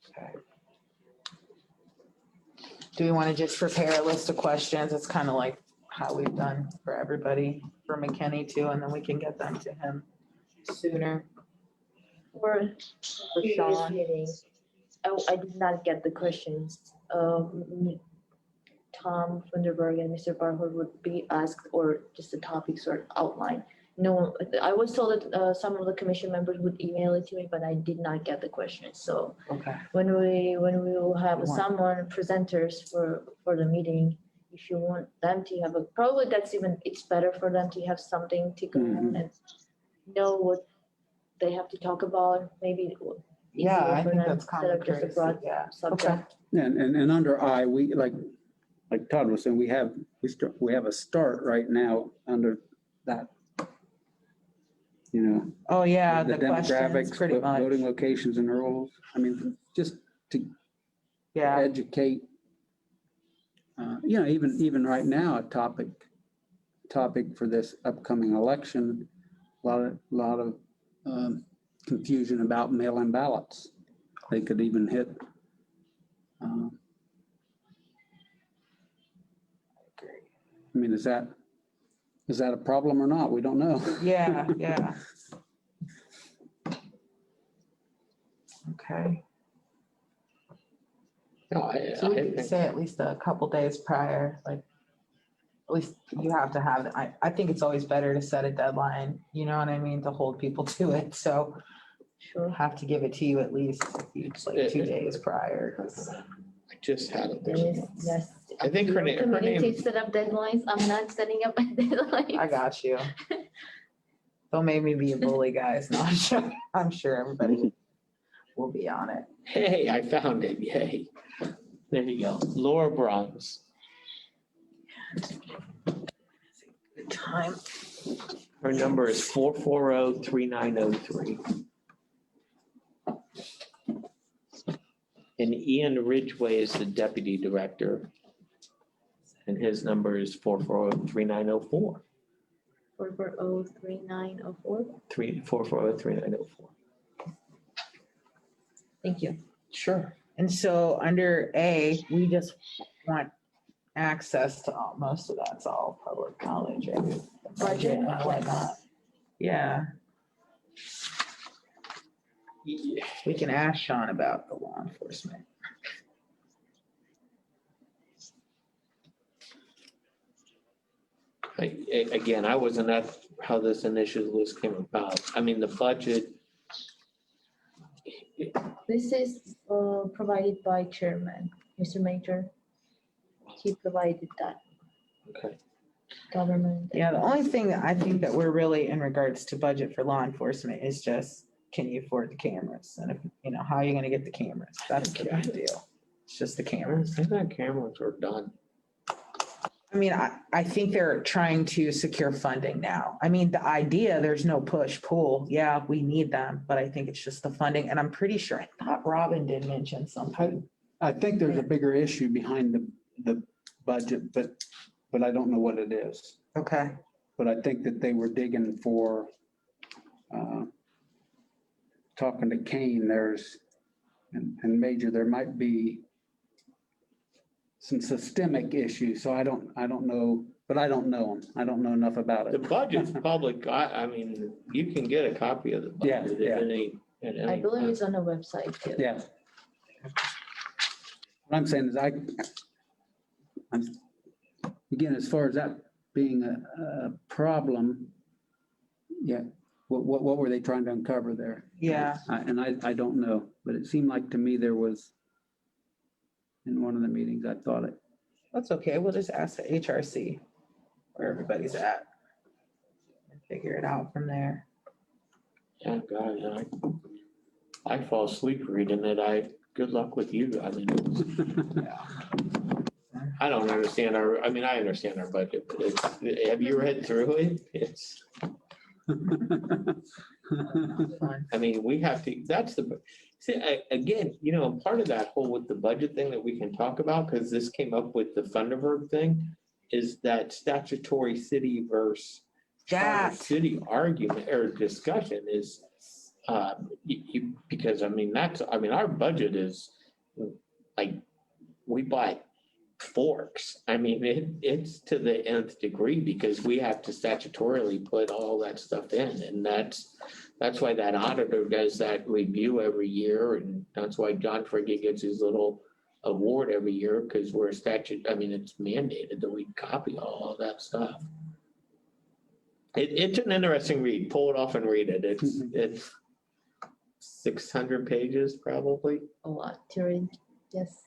Okay. Do we want to just prepare a list of questions? It's kind of like how we've done for everybody, for McKinney too, and then we can get them to him sooner. For previous Sean. meetings, I did not get the questions. Tom Funderburg and Mr. Barhood would be asked, or just the topics or outline. No, I was told that some of the commission members would email it to me, but I did not get the questions. So Okay. when we will have You want- someone, presenters for the meeting, if you want them to have probably it's better for them to have something to go on and know what they have to talk about, maybe Yeah, easier I for think them that's kind instead of of just a crazy. broad Yeah. Okay. subject. And under I, we, like Todd was saying, we have a start right now under that. You know. Oh, yeah, the the questions, demographics, pretty much. voting locations and rules. I mean, just to Yeah, educate. You know, even right now, a topic for this upcoming election, a lot of confusion about mail-in ballots. They could even hit. I mean, is that a problem or not? We don't know. yeah, yeah. Okay, No, so we I could think, say at least a couple days prior, like, at least you have to have, I think it's always better to set a deadline, you know what I mean, to hold people to it, so Sure. have to give it to you at least like 2 days prior. 'Cause- I just had it. Yes. I think her name- Community set up deadlines. I'm not setting up a deadline. I got you. Don't make me be a bully, guys. No, I'm sure everybody will be on it. Hey, I found it. Yay. There you go. Laura Bruns. Good time. Her number is 440-3903. And Ian Ridgway is the deputy director. And his number is 440-3904. 4403904. 440-3904. Thank you. Sure. And so under A, we just want access to most of that's all public knowledge, right? The budget and whatnot. Yeah, Yeah. we can ask Sean about the law enforcement. Again, I wasn't at how this initial list came about. I mean, the budget, This is provided by Chairman, Mr. Major. He provided that okay. government. Yeah, the only thing that I think that we're really in regards to budget for law enforcement is just, can you afford the cameras? And if, how are you gonna get the cameras? That's the big deal. It's just the cameras. I thought cameras were done. I mean, I think they're trying to secure funding now. I mean, the idea, there's no push pull. Yeah, we need them, but I think it's just the funding. And I'm pretty sure, I thought Robin did mention something. I think there's a bigger issue behind the budget, but I don't know what it is. Okay. But I think that they were digging for, talking to Kane, and Major, there might be some systemic issues, so I don't know, but I don't know them. I don't know enough about The it. budget's public. I mean, you can get a copy of the budget Yeah, at any I believe time. it's on the website too. Yeah. What I'm saying is again, as far as that being a problem, yeah, what were they trying to uncover there? Yeah. And I don't know, but it seemed like to me there was, in one of the meetings, I thought it, That's okay. We'll just ask the HRC where everybody's at and figure it out from there. Yeah, God, I fall asleep reading it. Good luck with you. I mean, I don't understand I understand our budget, but have you read through it? It's, Fine. I mean, we have to, again, part of that whole with the budget thing that we can talk about, because this came up with the Thunderbird thing, is that statutory city versus charter city argument or discussion is, because our budget is like, we buy forks. I mean, it's to the nth degree because we have to statutorily put all that stuff in. And that's why that auditor does that review every year. And that's why John Frigga gets his little award every year, because we're it's mandated that we copy all of that stuff. It's an interesting read. Pull it off and read it. It's 600 pages probably. A lot to read, yes.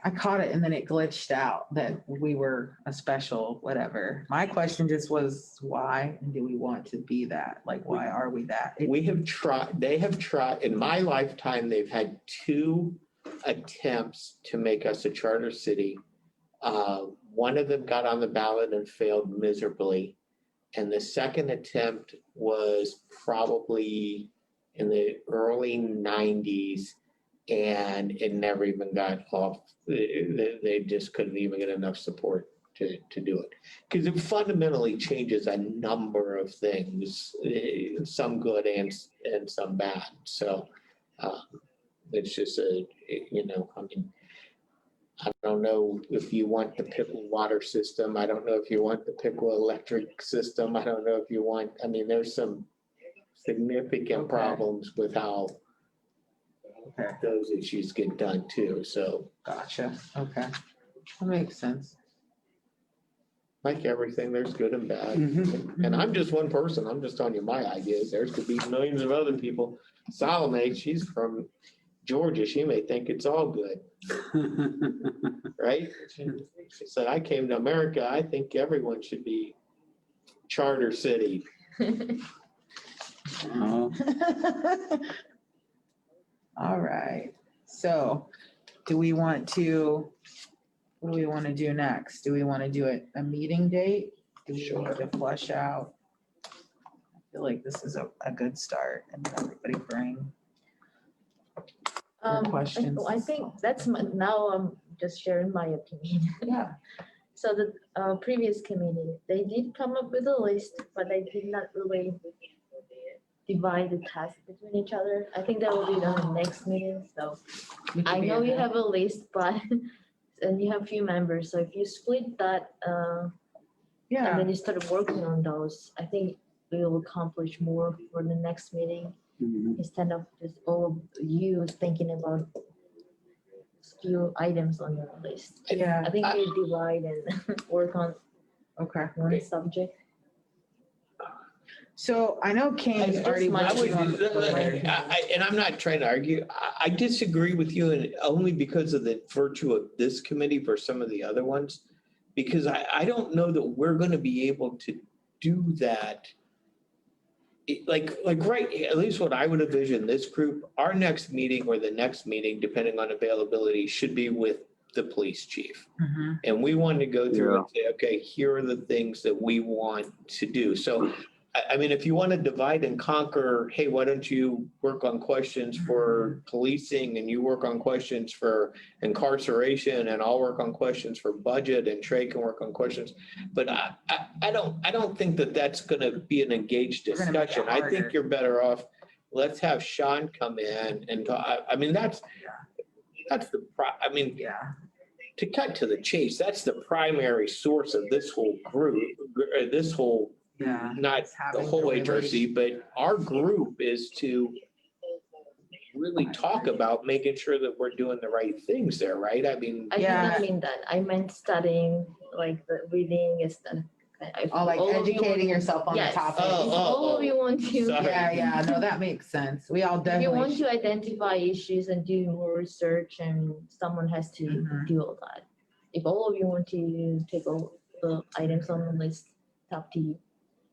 I caught it and then it glitched out that we were a special, whatever. My question just was why, and do we want to be that? Like, why are we that? They have tried, in my lifetime, they've had 2 attempts to make us a charter city. One of them got on the ballot and failed miserably. And the second attempt was probably in the early 90s, and it never even got off. They just couldn't even get enough support to do it. Because it fundamentally changes a number of things, some good and some bad. So it's just I don't know if you want the Pickle water system. I don't know if you want the Pickle electric system. I don't know if you want, there's some significant problems with how those issues get done too. So Gotcha. Okay. That makes sense. like everything, there's good and bad. Mhm. And I'm just one person. I'm just telling you my ideas. There's could be millions of other people. Salome, she's from Georgia. She may think it's all good, right? She said, I came to America. I think everyone should be charter city. Oh, All right. So what do we want to do next? Do we want to do a meeting date? Do we need to flush out? I feel like this is a good start and everybody bring. questions? I think now I'm just sharing my opinion. Yeah. So the previous committee, they did come up with a list, but they did not really divide the task between each other. I think that will be done in the next meeting, so I know you have a list, but, and you have few members, so if you split that, and Yeah, then you start working on those, I think we will accomplish more for the next meeting, mhm. instead of just all of you thinking about few items on your list. yeah. I think you divide and work on Okay. one subject. So I know Kane's already I would- working on the. and I'm not trying to argue. I disagree with you, and only because of the virtue of this committee versus some of the other ones. Because I don't know that we're gonna be able to do that. Like right, at least what I would envision this group, our next meeting or the next meeting, depending on availability, should be with the police chief. Mhm. And we want to go through and say, okay, here are the things that we want to do. So, I mean, if you want to divide and conquer, hey, why don't you work on questions for policing and you work on questions for incarceration and I'll work on questions for budget and Trey can work on questions. But I don't think that that's going to be an engaged We're gonna make it discussion. I think harder. you're better off, let's have Sean come in and talk. I mean, that's I mean, Yeah. to cut to the chase, that's the primary source of this whole group, this whole, Yeah. not It's the having whole the HRC, but our group is to really talk about making sure that we're doing the right things there, right? I mean, I did Yeah. not mean that. I meant studying, like the reading is the. Oh, like educating yourself on the Yes. topic. Oh, If all of you want to, Sorry. Yeah, no, that makes sense. We all if you want definitely. to identify issues and do more research and someone has to Mhm. do all that. If all of you want to take all the items on the list, it's up to you.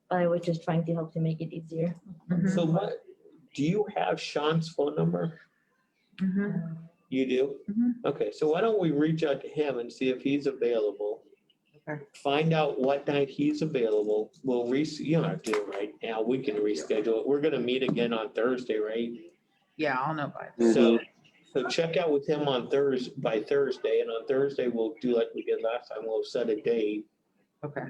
But I was just trying to help to make it easier. Mhm. so what, do you have Sean's phone number? Mhm. You do? Mhm. Okay, so why don't we reach out to him and see if he's available? Okay. Find out what night he's available. We'll you don't have to do it right now. We can reschedule it. We're gonna meet again on Thursday, right? Yeah, I'll know by. So check out with him on by Thursday, and on Thursday, we'll do like we did last time. We'll set a date. Okay.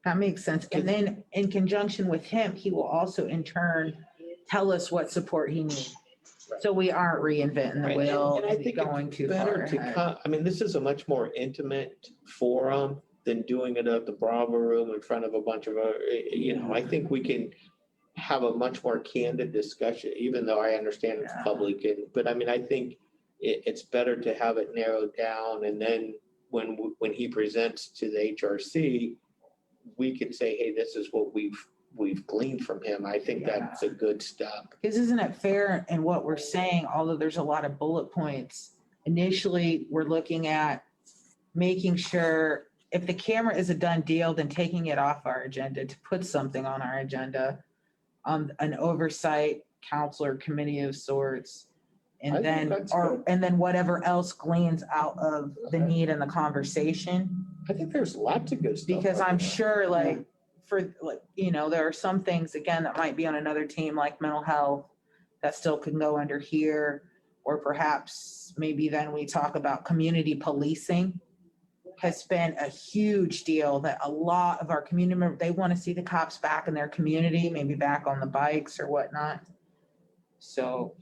That makes sense. And then in conjunction with him, he will also in turn tell us what support he needs. So we aren't reinventing the Right, wheel and I and think going it's too far better to ahead. I mean, this is a much more intimate forum than doing it at the Bravo Room in front of a bunch of, I think we can have a much more candid discussion, even though I understand it's Yeah. public, but I mean, I think it's better to have it narrowed down, and then when he presents to the HRC, we can say, hey, this is what we've gleaned from him. I think that's a good step. Because isn't it fair in what we're saying, although there's a lot of bullet points, initially, we're looking at making sure if the camera is a done deal, then taking it off our agenda to put something on our agenda, an oversight council or committee of sorts. I And think then, that's good. and then whatever else gleans out of the need and the conversation. I think there's lots of good stuff. Because out I'm there. sure there are some things, again, that might be on another team like mental health that still can go under here. Or perhaps maybe then we talk about community policing has been a huge deal that a lot of our community members, they want to see the cops back in their community, maybe back on the bikes or whatnot. So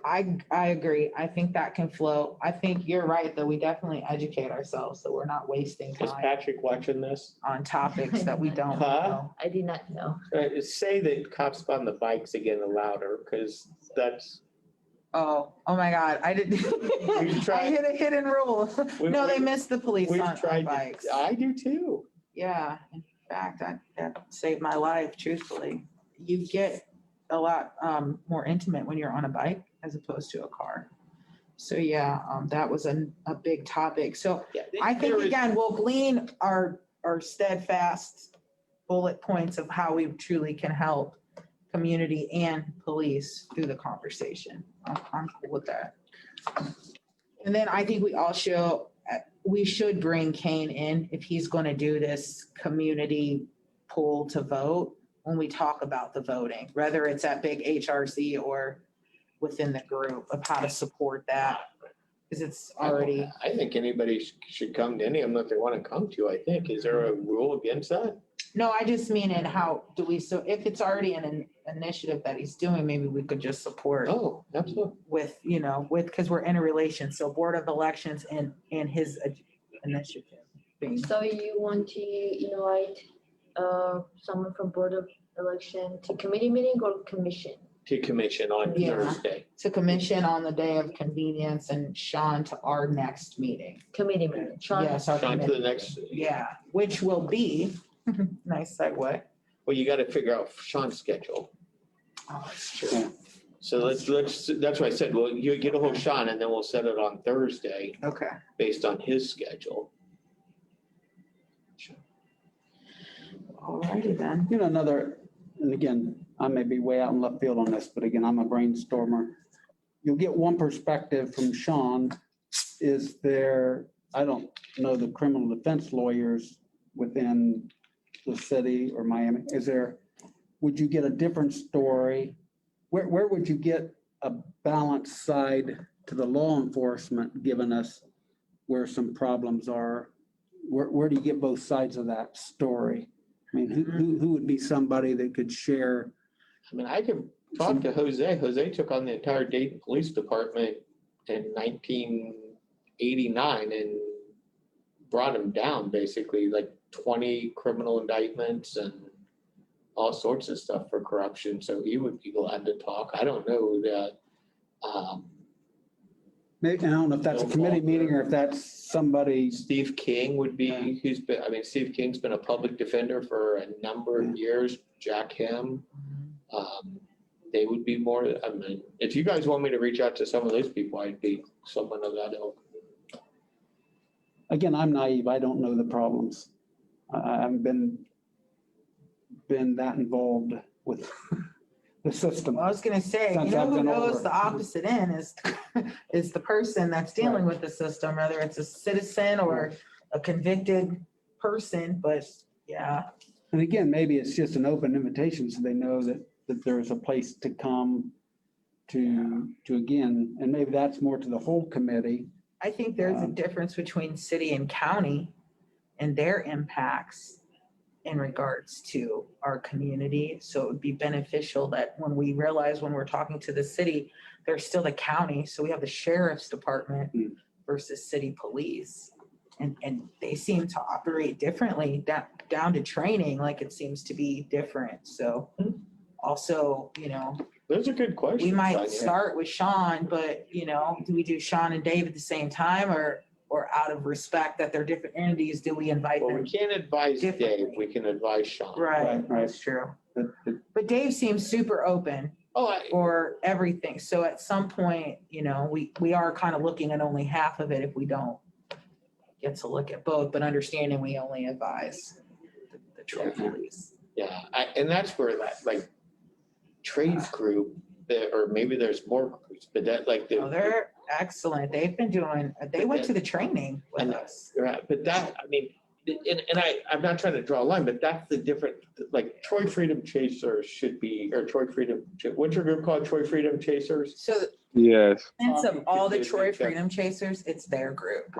I agree. I think that can flow. I think you're right, though. We definitely educate ourselves so we're not wasting Is time Patrick watching this? on topics that we don't Huh? know. I did not know. Say that cops on the bikes again louder, because that's. Oh my God. I didn't. We've I tried- hit a hidden rule. We- No, they we- missed the police We've on tried, bikes. I do too. Yeah, in fact, that saved my life, truthfully. You get a lot more intimate when you're on a bike as opposed to a car. So yeah, that was a big topic. So Yeah, I think, there is- again, we'll glean our steadfast bullet points of how we truly can help community and police through the conversation. I'm cool with that. And then I think we should bring Kane in if he's going to do this community poll to vote when we talk about the voting, whether it's at big HRC or within the group of how to support that. Because it's already, I think anybody should come to any of them that they want to come to, I think. Is there a rule against that? no, I just mean in how do we, so if it's already an initiative that he's doing, maybe we could just support Oh, absolutely. with, because we're in a relation. So Board of Elections and his initiative. being- So you want to invite someone from Board of Election to committee meeting or commission? to commission on Yeah. Thursday. To commission on the day of convenience and Sean to our next meeting. Committee meeting. Sean, Yes, our Sean to the committee. next, Yeah, which will be, nice segue. well, you gotta figure out Sean's schedule. Oh, that's true. Yeah. So let's, that's why I said, well, you get a hold of Sean and then we'll set it on Thursday Okay. based on his schedule. Alrighty then. You know, another, and again, I may be way out in left field on this, but again, I'm a brainstormer. You'll get one perspective from Sean. Is there, I don't know the criminal defense lawyers within the city or Miami. Is there, would you get a different story? Where would you get a balanced side to the law enforcement, given us where some problems are? Where do you get both sides of that story? I mean, who would be somebody that could share? I mean, I could talk to Jose. Jose took on the entire Dayton Police Department in 1989 and brought him down basically, like 20 criminal indictments and all sorts of stuff for corruption. So he would be glad to talk. I don't know that. Maybe, I don't know if that's a committee meeting or if that's somebody. Steve King would Yeah. be, who's been, I mean, Steve King's been a public defender for a number of years. Jack Him. They would be more, I mean, if you guys want me to reach out to some of those people, I'd be someone of that ilk. Again, I'm naive. I don't know the problems. I haven't been that involved with the system. Well, I was gonna say, you Since know I've who been knows over. the opposite end is the person that's dealing with the system, whether it's a citizen or a convicted person, but yeah. And again, maybe it's just an open invitation so they know that there's a place to come to again, and maybe that's more to the whole committee. I think there's a difference between city and county and their impacts in regards to our community. So it would be beneficial that when we realize when we're talking to the city, there's still the county. So we have the sheriff's department versus city police. And they seem to operate differently down to training, like it seems to be different. So also, you know, Those are good questions. we might Tanya. start with Sean, but you know, do we do Sean and Dave at the same time or out of respect that they're different entities, do we invite Well, them? we can't advise Dave, differently. we can advise Sean. Right, Right. that's true. But But Dave seems super open Oh, for everything. So at some point, you know, we are kind of looking at only half of it if we don't get to look at both, but understanding we only advise the Troy police. yeah, and that's where that, like, trades group, or maybe there's more groups, but that, like, Oh, they're excellent. They've been doing, they went to the training with And- us. right, but that, I mean, and I'm not trying to draw a line, but that's the different, like, Troy Freedom Chasers should be, or Troy Freedom, what's your group called, Troy Freedom Chasers? So Yes. sense of all the Confused Troy with that. Freedom Chasers, it's their group.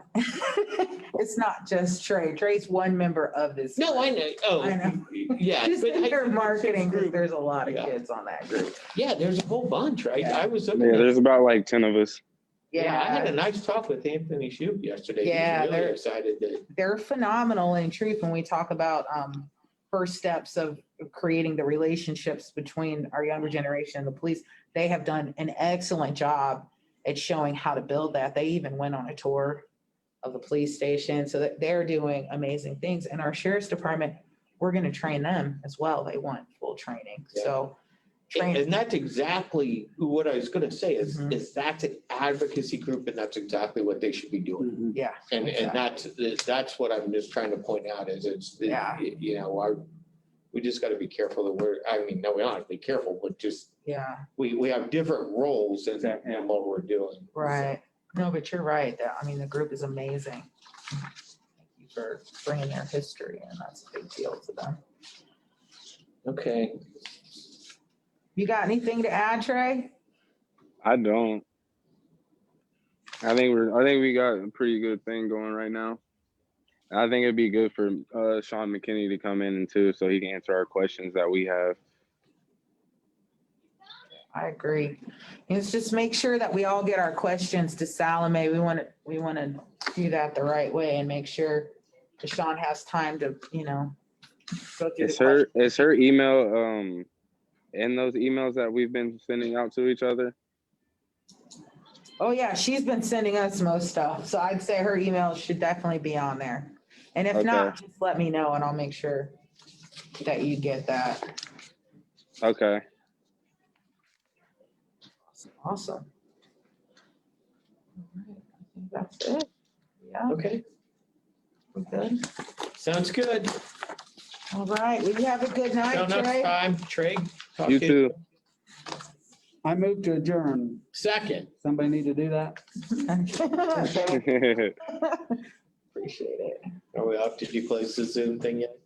It's not just Trey. Trey's one member of this. No, I know, oh, I know. yeah. Just but in I- their marketing, because group. there's a lot of Yeah. kids on that group. Yeah, there's a whole bunch, right? Yeah. I was Yeah, looking at. there's about like 10 of us. Yeah, I had a Yeah, nice talk with Anthony Shoup yesterday. He was Yeah, really they're- excited that, they're phenomenal in truth when we talk about first steps of creating the relationships between our younger generation and the police. They have done an excellent job at showing how to build that. They even went on a tour of the police station, so that they're doing amazing things. And our sheriff's department, we're gonna train them as well. They want full training, so. train. and that's exactly what I was gonna say Mhm. is that's an advocacy group and that's exactly what they should be doing. Mhm. Yeah, And exactly. that's what I'm just trying to point out is Yeah. you know, we just gotta be careful that no, we don't have to be careful, but just, Yeah, we have different roles in Exactly. what we're doing. right. No, but you're right. I mean, the group is amazing. Thank you for bringing their history, and that's a big deal to them. Okay, You got anything to add, Trey? I don't. I think we got a pretty good thing going right now. I think it'd be good for Sean McKinney to come in too, so he can answer our questions that we have. I agree. Let's just make sure that we all get our questions to Salome. We want to do that the right way and make sure that Sean has time to, you know, go through the Is questions. her email in those emails that we've been sending out to each other? Oh, yeah, she's been sending us most stuff, so I'd say her email should definitely be on there. And if not, just let me know and I'll make sure that you get that. Okay. Awesome. All right, I think that's it. Yeah, Okay, we're good. sounds good. All right, well, you have a good night, Till next Trey. time, Trey. talk You to too. I move to adjourn. Second. Somebody need to do that? Appreciate it. Are we off? Did you close the Zoom thing yet?